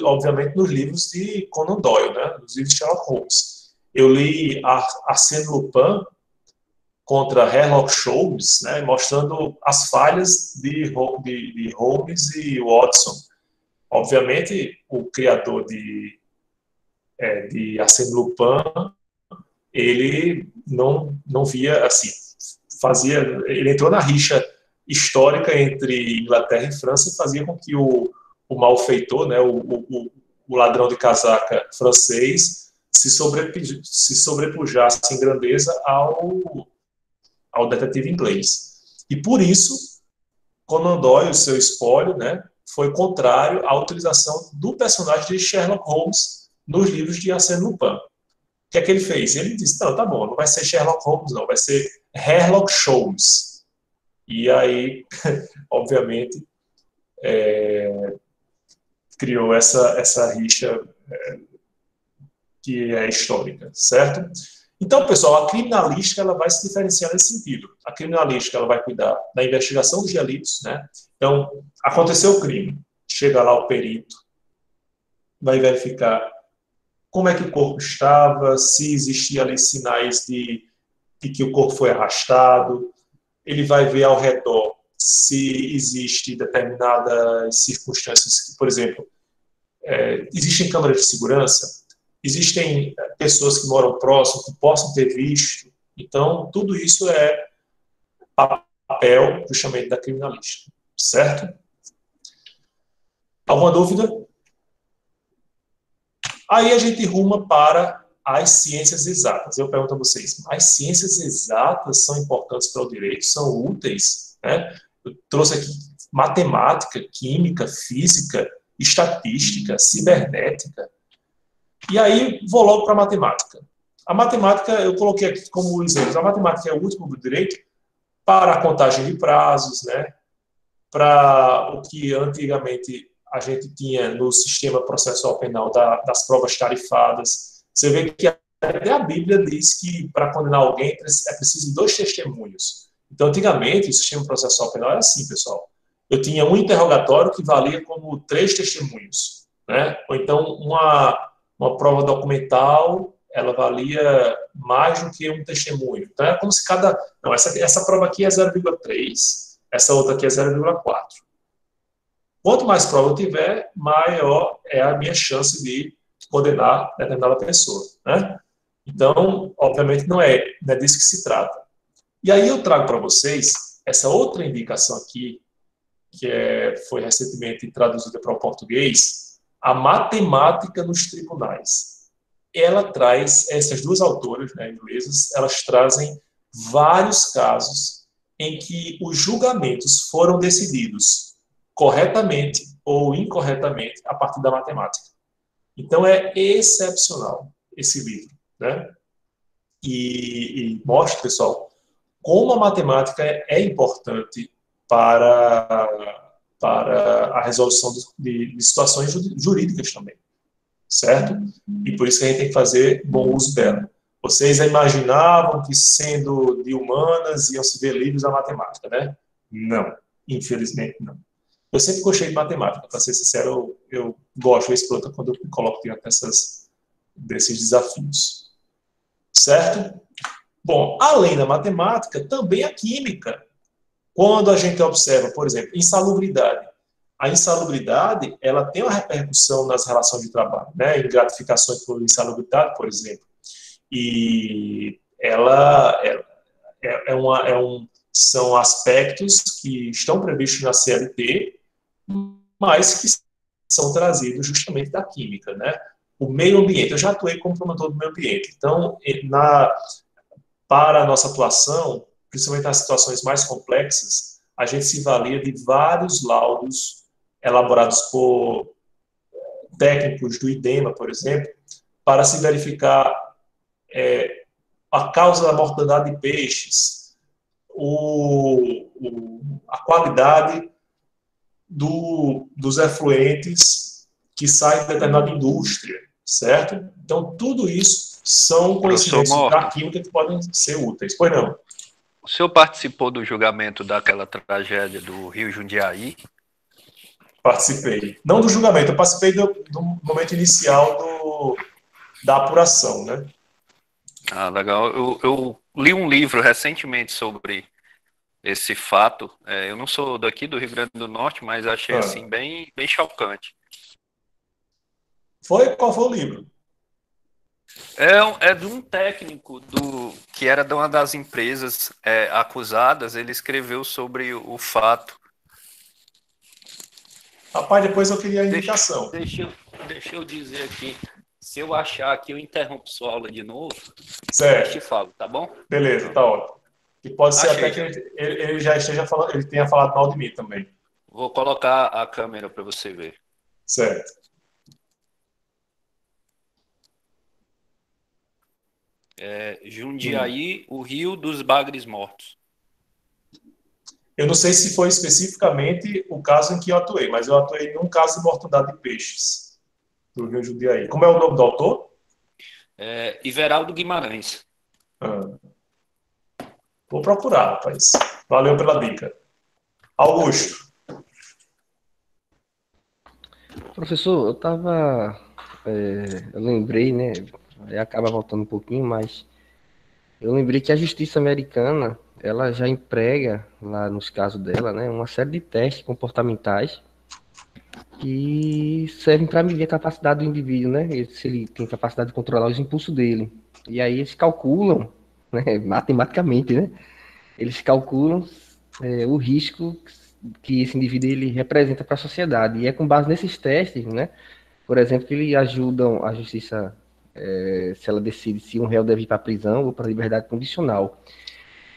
obviamente, nos livros de Conan Doyle, né? Nos livros de Sherlock Holmes. Eu li Arsène Lupin contra Sherlock Holmes, né? Mostrando as falhas de Holmes e Watson. Obviamente, o criador de Arsène Lupin, ele não via, assim, ele entrou na rixa histórica entre Inglaterra e França e fazia com que o malfeitor, né, o ladrão de casaca francês, se sobrepujasse em grandeza ao detetive inglês. E por isso, Conan Doyle, o seu espólio, né, foi contrário à utilização do personagem de Sherlock Holmes nos livros de Arsène Lupin. O que é que ele fez? Ele disse, não, tá bom, não vai ser Sherlock Holmes, não, vai ser Sherlock Holmes. E aí, obviamente, criou essa rixa que é histórica, certo? Então, pessoal, a criminalística ela vai se diferenciar nesse sentido. A criminalística ela vai cuidar da investigação dos delitos, né? Então, aconteceu o crime, chega lá o perito, vai verificar como é que o corpo estava, se existia ali sinais de que o corpo foi arrastado, ele vai ver ao redor se existe determinadas circunstâncias que, por exemplo, existem câmeras de segurança, existem pessoas que moram próximo, que possam ter visto. Então, tudo isso é papel, justamente, da criminalística, certo? Alguma dúvida? Aí a gente ruma para as ciências exatas. Eu pergunto a vocês, as ciências exatas são importantes para o direito? São úteis? Né? Eu trouxe aqui matemática, química, física, estatística, cibernética. E aí, vou logo para a matemática. A matemática, eu coloquei aqui como exemplo, a matemática é o último do direito para a contagem de prazos, né? Para o que antigamente a gente tinha no sistema processual penal das provas tarifadas. Você vê que até a Bíblia diz que para condenar alguém é preciso de 2 testemunhos. Então, antigamente, o sistema processual penal era assim, pessoal. Eu tinha um interrogatório que valia como 3 testemunhos, né? Ou então, uma prova documental, ela valia mais do que um testemunho. Então, é como se cada... Não, essa prova aqui é 0,3, essa outra aqui é 0,4. Quanto mais prova eu tiver, maior é a minha chance de condenar determinada pessoa, né? Então, obviamente, não é disso que se trata. E aí eu trago para vocês essa outra indicação aqui, que foi recentemente traduzida para o português, a matemática nos tribunais. Ela traz, essas 2 autoras, né, inglesas, elas trazem vários casos em que os julgamentos foram decididos corretamente ou incorretamente a partir da matemática. Então, é excepcional esse livro, né? E mostra, pessoal, como a matemática é importante para a resolução de situações jurídicas também, certo? E por isso que a gente tem que fazer bom uso dela. Vocês imaginavam que, sendo de humanas, iam se ver livres da matemática, né? Não, infelizmente não. Eu sempre gostei de matemática, para ser sincero, eu gosto, eu exploto quando eu me coloco diante desses desafios. Certo? Bom, além da matemática, também a química. Quando a gente observa, por exemplo, insalubridade. A insalubridade, ela tem uma repercussão nas relações de trabalho, né? Em gratificações por insalubridade, por exemplo. E ela são aspectos que estão previstos na CLT, mas que são trazidos justamente da química, né? O meio ambiente, eu já atuei como promotor do meio ambiente, então, para a nossa atuação, principalmente nas situações mais complexas, a gente se valia de vários laudos elaborados por técnicos do IDEMA, por exemplo, para se verificar a causa da mortandade de peixes, a qualidade dos efluentes que saem de determinada indústria, certo? Então, tudo isso são conhecimentos da química que podem ser úteis. Pois não? O senhor participou do julgamento daquela tragédia do Rio Jundiaí? Participei. Não do julgamento, eu participei do momento inicial da apuração, né? Ah, legal. Eu li um livro recentemente sobre esse fato. Eu não sou daqui do Rio Grande do Norte, mas achei assim bem chocante. Qual foi o livro? É de um técnico que era de uma das empresas acusadas. Ele escreveu sobre o fato. Rapaz, depois eu queria a indicação. Deixa eu dizer aqui. Se eu achar que eu interrompo sua aula de novo, certo, eu te falo, tá bom? Beleza, tá ótimo. E pode ser até que ele já esteja falando, ele tenha falado mal de mim também. Vou colocar a câmera para você ver. Certo. Jundiaí, o Rio dos Bagres Mortos. Eu não sei se foi especificamente o caso em que eu atuei, mas eu atuei num caso de mortandade de peixes do Rio Jundiaí. Como é o nome do autor? Iveraldo Guimarães. Ah, vou procurar, rapaz. Valeu pela dica. Augusto. Professor, eu lembrei, né? Aí acaba voltando um pouquinho, mas eu lembrei que a justiça americana, ela já emprega, lá nos casos dela, né, uma série de testes comportamentais que servem para medir a capacidade do indivíduo, né? Se ele tem capacidade de controlar os impulsos dele. E aí eles calculam, né, matematicamente, né? Eles calculam o risco que esse indivíduo ele representa para a sociedade. E é com base nesses testes, né? Por exemplo, que eles ajudam a justiça, se ela decide se um réu deve ir para a prisão ou para a liberdade condicional.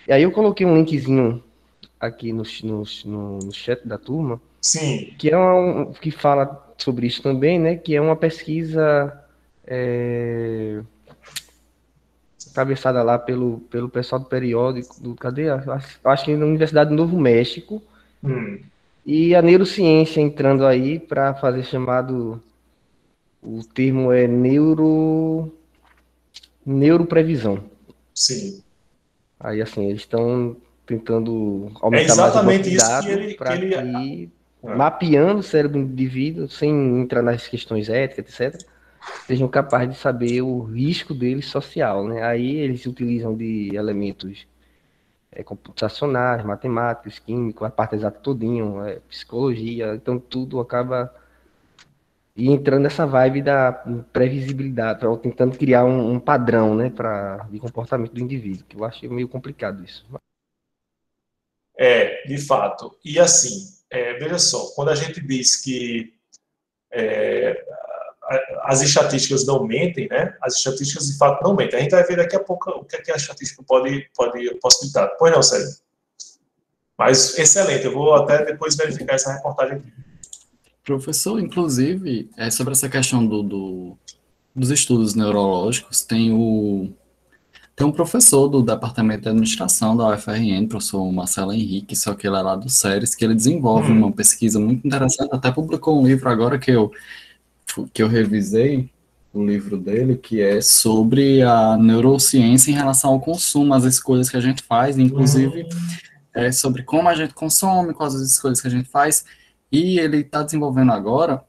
E aí eu coloquei um linkzinho aqui no chat da turma, Sim. que que fala sobre isso também, né? Que é uma pesquisa cabeçada lá pelo pessoal do periódico, cadê? Acho que na Universidade do Novo México, e a neurociência entrando aí para fazer chamado, o termo é neuroprevisão. Sim. Aí, assim, eles estão tentando É aumentar mais o banco exatamente de isso dados para que ele... que, mapeando o cérebro do indivíduo, sem entrar nas questões éticas, etc., sejam capazes de saber o risco dele social, né? Aí eles utilizam de elementos computacionais, matemáticos, químicos, a parte exata todinho, psicologia, então tudo acaba entrando nessa vibe da previsibilidade, tentando criar um padrão, né, de comportamento do indivíduo, que eu acho meio complicado isso. De fato. E assim, veja só, quando a gente diz que as estatísticas não mentem, né? As estatísticas de fato não mentem. A gente vai ver daqui a pouco o que é que a estatística pode possibilitar. Pois não, Sérgio? Mas excelente, eu vou até depois verificar essa reportagem aqui. Professor, inclusive, sobre essa questão dos estudos neurológicos, tem um professor do Departamento de Administração da UFRN, professor Marcelo Henrique, só que ele é lá do SERES, que ele desenvolve uma pesquisa muito interessante, até publicou um livro agora que eu revisei, o livro dele, que é sobre a neurociência em relação ao consumo, as escolhas que a gente faz, inclusive sobre como a gente consome, quais as escolhas que a gente faz, e ele está desenvolvendo agora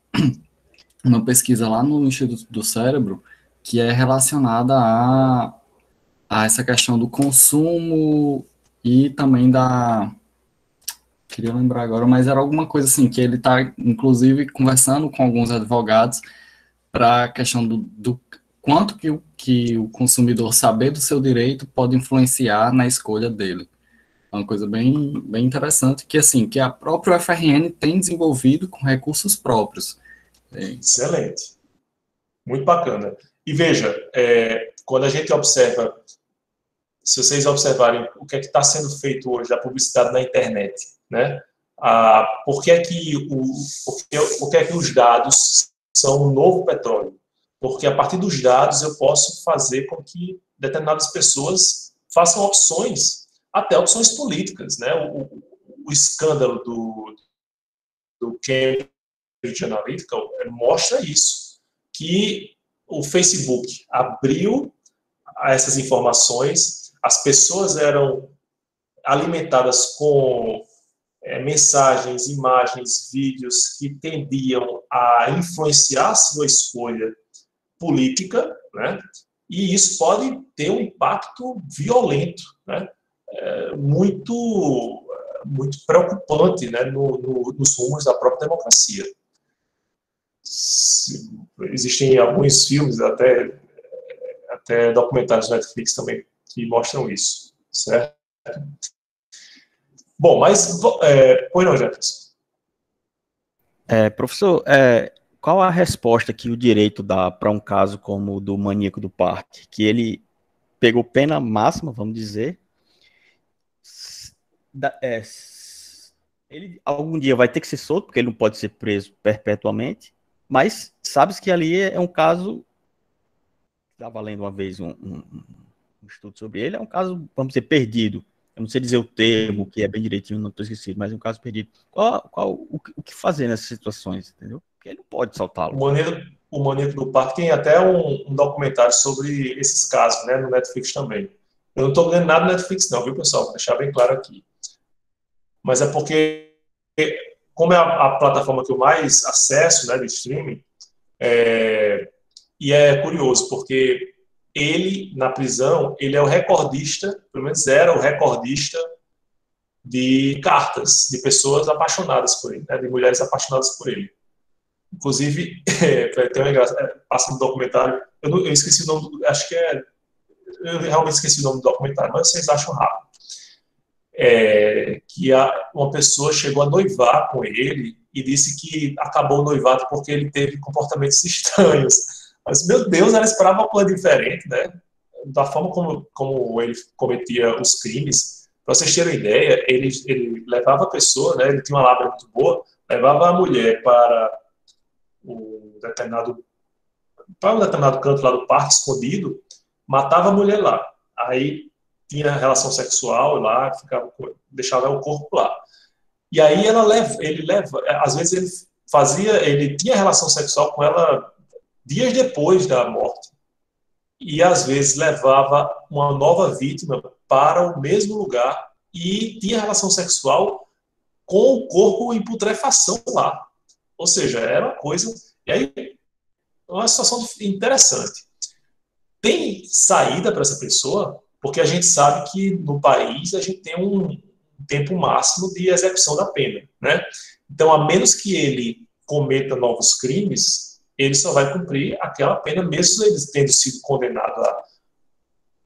uma pesquisa lá no Instituto do Cérebro, que é relacionada a essa questão do consumo e também queria lembrar agora, mas era alguma coisa assim, que ele está, inclusive, conversando com alguns advogados para a questão do quanto que o consumidor saber do seu direito pode influenciar na escolha dele. É uma coisa bem, bem interessante, que assim, que a própria UFRN tem desenvolvido com recursos próprios. Excelente. Muito bacana. E veja, quando a gente observa, se vocês observarem o que é que está sendo feito hoje da publicidade na internet, né? Por que é que os dados são o novo petróleo? Porque a partir dos dados eu posso fazer com que determinadas pessoas façam opções, até opções políticas, né? O escândalo do Cambridge Analytica mostra isso, que o Facebook abriu essas informações, as pessoas eram alimentadas com mensagens, imagens, vídeos que tendiam a influenciar a sua escolha política, né? E isso pode ter um impacto violento, né? Muito preocupante, né? Nos rumos da própria democracia. Existem alguns filmes, até documentários da Netflix também, que mostram isso, certo? Bom, mas... pois não, Jefferson. Professor, qual a resposta que o direito dá para um caso como o do maníaco do parque? Que ele pegou pena máxima, vamos dizer. Ele algum dia vai ter que ser solto, porque ele não pode ser preso perpetuamente, mas sabe-se que ali é um caso... Estava lendo uma vez um estudo sobre ele, é um caso, vamos dizer, perdido. eu não sei dizer o termo, que é bem direitinho, não estou esquecido, mas um caso perdido. O que fazer nessas situações, entendeu? Porque ele não pode soltá-lo. O Maníaco do Parque tem até um documentário sobre esses casos, né, no Netflix também. Eu não estou ganhando nada no Netflix não, viu, pessoal? Vou deixar bem claro aqui. Mas é porque, como é a plataforma que eu mais acesso, né, de streaming, e é curioso, porque ele, na prisão, ele é o recordista, pelo menos era o recordista de cartas de pessoas apaixonadas por ele, né, de mulheres apaixonadas por ele. Inclusive, tem uma passa no documentário, eu esqueci o nome, acho que eu realmente esqueci o nome do documentário, mas vocês acham rápido. Que uma pessoa chegou a noivar com ele e disse que acabou o noivado porque ele teve comportamentos estranhos. Mas, meu Deus, ela esperava uma coisa diferente, né? Da forma como ele cometia os crimes. Para vocês terem uma ideia, ele levava a pessoa, né? Ele tinha uma lábia muito boa, levava a mulher para um determinado canto lá do parque, escondido, matava a mulher lá. Aí tinha relação sexual lá, deixava o corpo lá. E aí às vezes ele tinha relação sexual com ela dias depois da morte. E às vezes levava uma nova vítima para o mesmo lugar e tinha relação sexual com o corpo em putrefação lá. Ou seja, era uma coisa... E aí, uma situação interessante. Tem saída para essa pessoa? Porque a gente sabe que no país a gente tem um tempo máximo de execução da pena, né? Então, a menos que ele cometa novos crimes, ele só vai cumprir aquela pena, mesmo ele tendo sido condenado a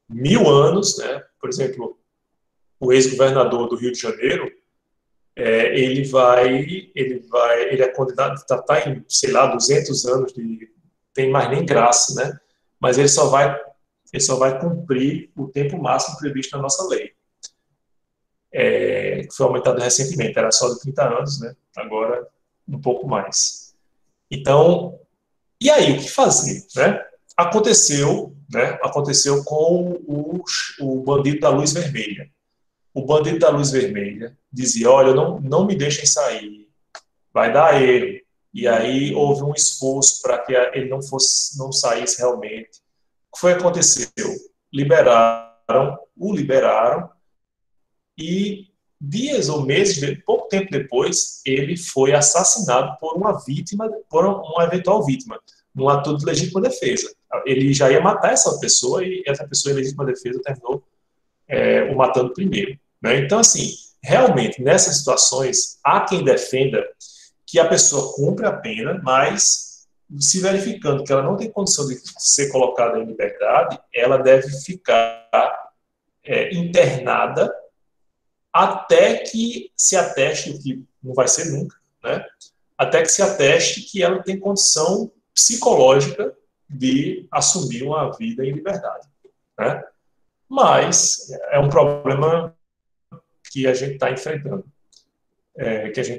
1000 anos, né? Por exemplo, o ex-governador do Rio de Janeiro, ele é condenado, está em, sei lá, 200 anos, tem mais nem graça, né? Mas ele só vai cumprir o tempo máximo previsto na nossa lei. Que foi aumentado recentemente, era só de 30 anos, né? Agora um pouco mais. Então, e aí, o que fazer, né? Aconteceu com o bandido da luz vermelha. O bandido da luz vermelha dizia, olha, não me deixem sair, vai dar erro. E aí houve um esforço para que ele não saísse realmente. O que foi que aconteceu? O liberaram, e dias ou meses, pouco tempo depois, ele foi assassinado por uma eventual vítima, num ato de legítima defesa. Ele já ia matar essa pessoa, e essa pessoa em legítima defesa terminou o matando primeiro, né? Então, assim, realmente, nessas situações, há quem defenda que a pessoa cumpre a pena, mas, se verificando que ela não tem condição de ser colocada em liberdade, ela deve ficar internada até que se ateste, o que não vai ser nunca, né? Até que se ateste que ela tem condição psicológica de assumir uma vida em liberdade, né? Mas é um problema que a gente está enfrentando,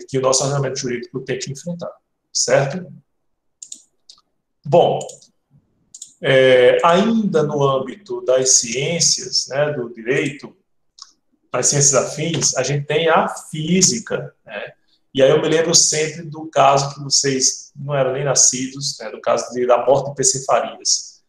que o nosso ordenamento jurídico tem que enfrentar, certo? Bom, ainda no âmbito das ciências, né, do direito, nas ciências afins, a gente tem a física, né? E aí eu me lembro sempre do caso que vocês não eram nem nascidos, né, do caso da morte de PC Farias,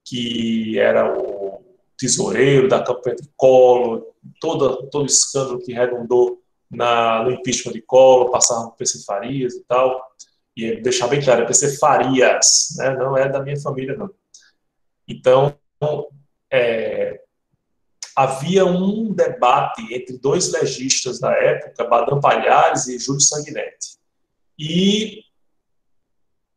que era o tesoureiro da campanha de Collor, todo o escândalo que redundou no impeachment de Collor, passava por PC Farias e tal. E deixar bem claro, é PC Farias, né, não é da minha família, não. Então, havia um debate entre dois legistas da época, Badam Palhares e Júlio Sanguinetti. E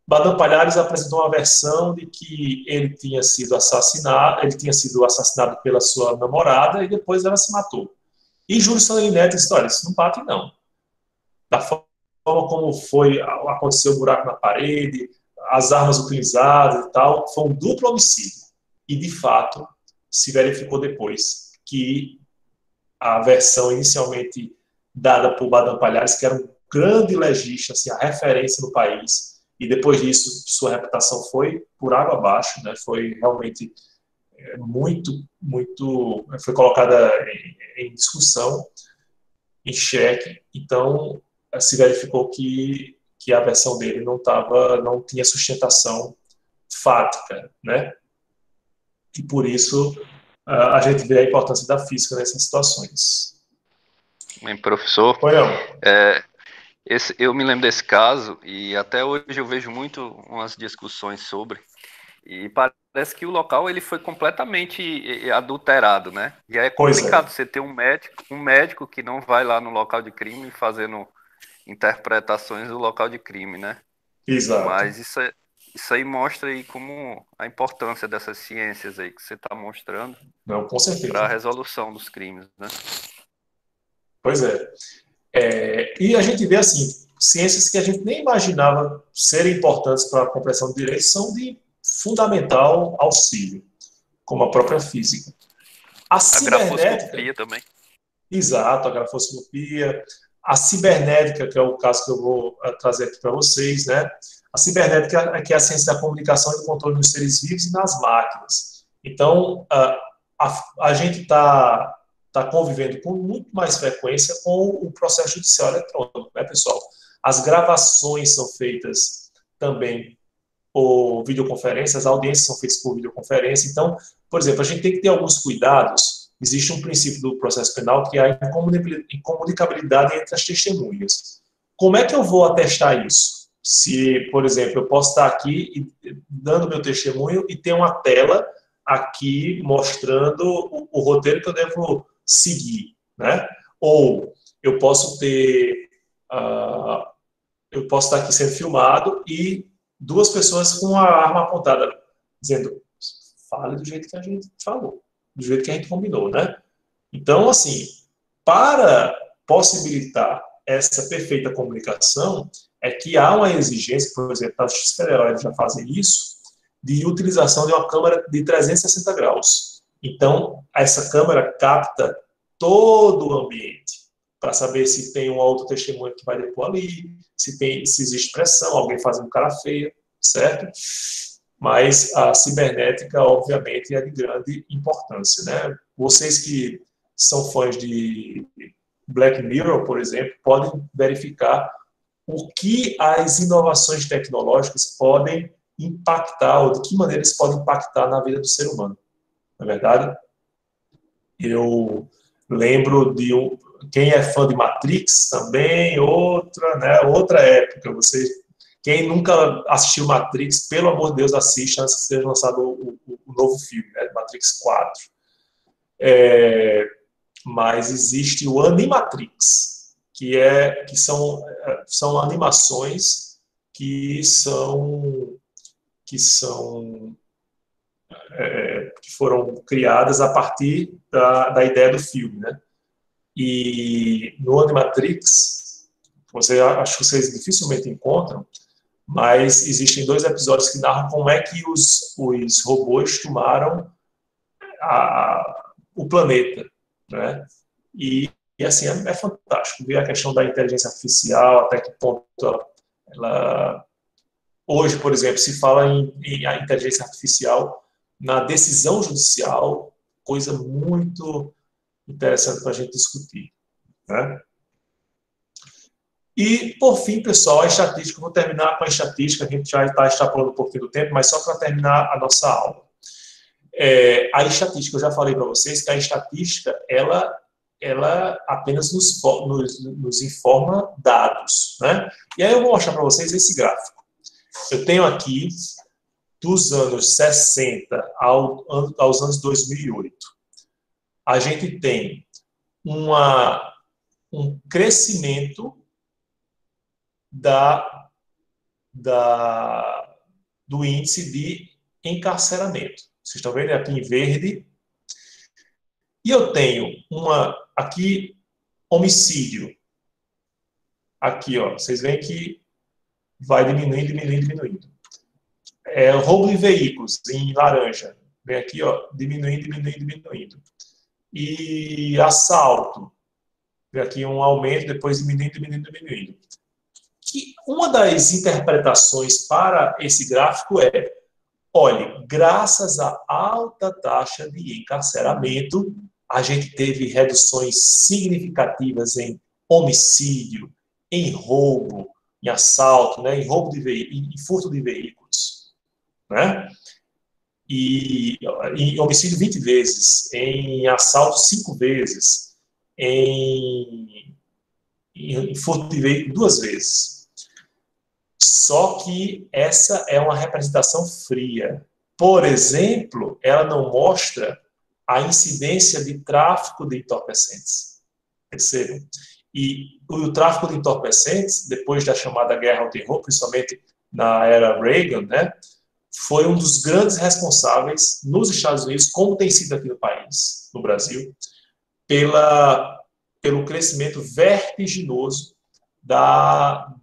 Badam Palhares apresentou uma versão de que ele tinha sido assassinado pela sua namorada e depois ela se matou. E Júlio Sanguinetti disse, olha, isso não bate não. Da forma como aconteceu o buraco na parede, as armas utilizadas e tal, foi um duplo homicídio. E, de fato, se verificou depois que a versão inicialmente dada por Badam Palhares, que era um grande legista, assim, a referência no país, e depois disso sua reputação foi por água abaixo, né? Foi realmente foi colocada em discussão, em xeque. Então, se verificou que a versão dele não tinha sustentação fática, né? E por isso a gente vê a importância da física nessas situações. Bem, professor, Foi não. eu me lembro desse caso e até hoje eu vejo muito umas discussões sobre, e parece que o local ele foi completamente adulterado, né? E é complicado você ter um médico que não vai lá no local de crime fazendo interpretações do local de crime, né? Exato. Mas isso aí mostra aí como a importância dessas ciências aí que você está mostrando. Não, com certeza. Para a resolução dos crimes, né? Pois é. E a gente vê, assim, ciências que a gente nem imaginava serem importantes para a compreensão do direito são de fundamental auxílio, como a própria física. A grafoscopia também. Exato, a grafoscopia. A cibernética, que é o caso que eu vou trazer aqui para vocês, né? A cibernética que é a ciência da comunicação e do controle dos seres vivos e nas máquinas. Então, a gente está convivendo com muito mais frequência com o processo judicial eletrônico, né, pessoal? As gravações são feitas também por videoconferência, as audiências são feitas por videoconferência. Então, por exemplo, a gente tem que ter alguns cuidados. Existe um princípio do processo penal que é a incomunicabilidade entre as testemunhas. Como é que eu vou atestar isso? Se, por exemplo, eu posso estar aqui dando meu testemunho e ter uma tela aqui mostrando o roteiro que eu devo seguir, né? Ou eu posso estar aqui sendo filmado e duas pessoas com a arma apontada, dizendo, fale do jeito que a gente falou, do jeito que a gente combinou, né? Então, assim, para possibilitar essa perfeita comunicação, é que há uma exigência, por exemplo, na Justiça Federal eles já fazem isso, de utilização de uma câmera de 360 graus. Então, essa câmera capta todo o ambiente, para saber se tem uma outra testemunha que vai depor ali, se existe pressão, alguém fazendo cara feia, certo? Mas a cibernética, obviamente, é de grande importância, né? Vocês que são fãs de Black Mirror, por exemplo, podem verificar o que as inovações tecnológicas podem impactar, ou de que maneira eles podem impactar na vida do ser humano. Não é verdade? Eu lembro de quem é fã de Matrix também, outra época. Quem nunca assistiu Matrix, pelo amor de Deus, assista antes que seja lançado o novo filme, né, Matrix 4. Mas existe o Animatrix, que são animações que foram criadas a partir da ideia do filme, né? E no Animatrix, acho que vocês dificilmente encontram, mas existem 2 episódios que narram como é que os robôs tomaram o planeta, né? E assim, é fantástico ver a questão da inteligência artificial, até que ponto ela... Hoje, por exemplo, se fala em inteligência artificial na decisão judicial, coisa muito interessante para a gente discutir, né? E, por fim, pessoal, a estatística, vou terminar com a estatística, a gente já está extrapolando um pouquinho do tempo, mas só para terminar a nossa aula. A estatística, eu já falei para vocês que a estatística, ela apenas nos informa dados, né? E aí eu vou mostrar para vocês esse gráfico. Eu tenho aqui dos anos 60 aos anos 2008. A gente tem um crescimento do índice de encarceramento. Vocês estão vendo aqui em verde. E eu tenho aqui homicídio. Aqui, ó, vocês veem que vai diminuindo. Roubo de veículos, em laranja. Vem aqui, ó, diminuindo. E assalto. Vem aqui um aumento, depois diminuindo. Que uma das interpretações para esse gráfico é: olhe, graças à alta taxa de encarceramento, a gente teve reduções significativas em homicídio, em roubo, em assalto, né, em roubo em furto de veículos, né? E em homicídio 20 vezes, em assalto 5 vezes, em furto de veículo 2 vezes. Só que essa é uma representação fria. Por exemplo, ela não mostra a incidência de tráfico de entorpecentes. Percebam? E o tráfico de entorpecentes, depois da chamada guerra ao terror, principalmente na era Reagan, né, foi um dos grandes responsáveis nos Estados Unidos, como tem sido aqui no país, no Brasil, pelo crescimento vertiginoso da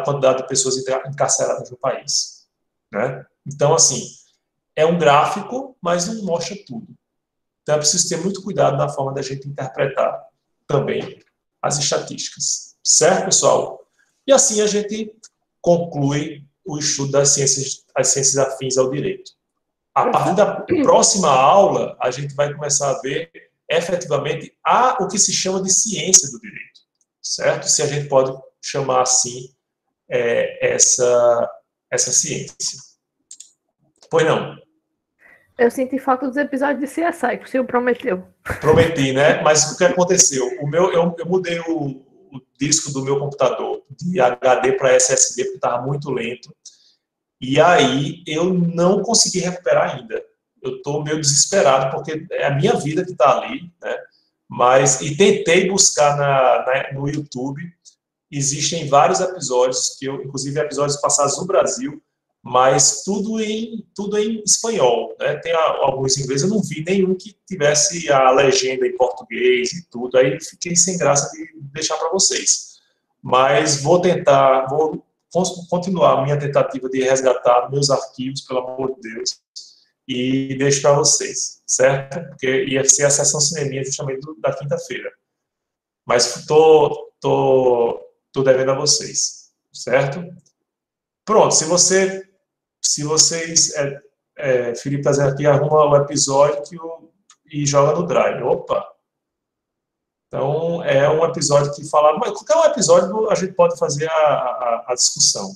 quantidade de pessoas encarceradas no país, né? Então, assim, é um gráfico, mas não mostra tudo. Então, é preciso ter muito cuidado na forma da gente interpretar também as estatísticas. Certo, pessoal? E assim a gente conclui o estudo das ciências afins ao direito. A partir da próxima aula, a gente vai começar a ver efetivamente o que se chama de ciência do direito, certo? Se a gente pode chamar assim essa ciência. Pois não? Eu senti falta dos episódios de CSI, que o senhor prometeu. Prometi, né? Mas o que aconteceu? Eu mudei o disco do meu computador de HD para SSD, porque estava muito lento. E aí eu não consegui recuperar ainda. Eu estou meio desesperado, porque é a minha vida que está ali, né? E tentei buscar no YouTube. Existem vários episódios, inclusive episódios passados no Brasil, mas tudo em espanhol, né? Tem alguns em inglês, eu não vi nenhum que tivesse a legenda em português e tudo, aí fiquei sem graça de deixar para vocês. Mas vou continuar a minha tentativa de resgatar meus arquivos, pelo amor de Deus, e deixo para vocês, certo? Porque ia ser a sessão cineminha justamente da quinta-feira. Mas estou devendo a vocês, certo? Pronto, se vocês, Felipe está dizendo aqui, arruma o episódio e joga no Drive. Opa! Então, é um episódio que fala... Mas qualquer um episódio a gente pode fazer a discussão.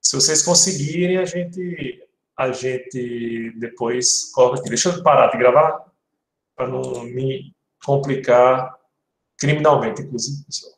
Se vocês conseguirem, a gente depois coloca aqui. Deixa eu parar de gravar, para não me complicar criminalmente, inclusive, pessoal.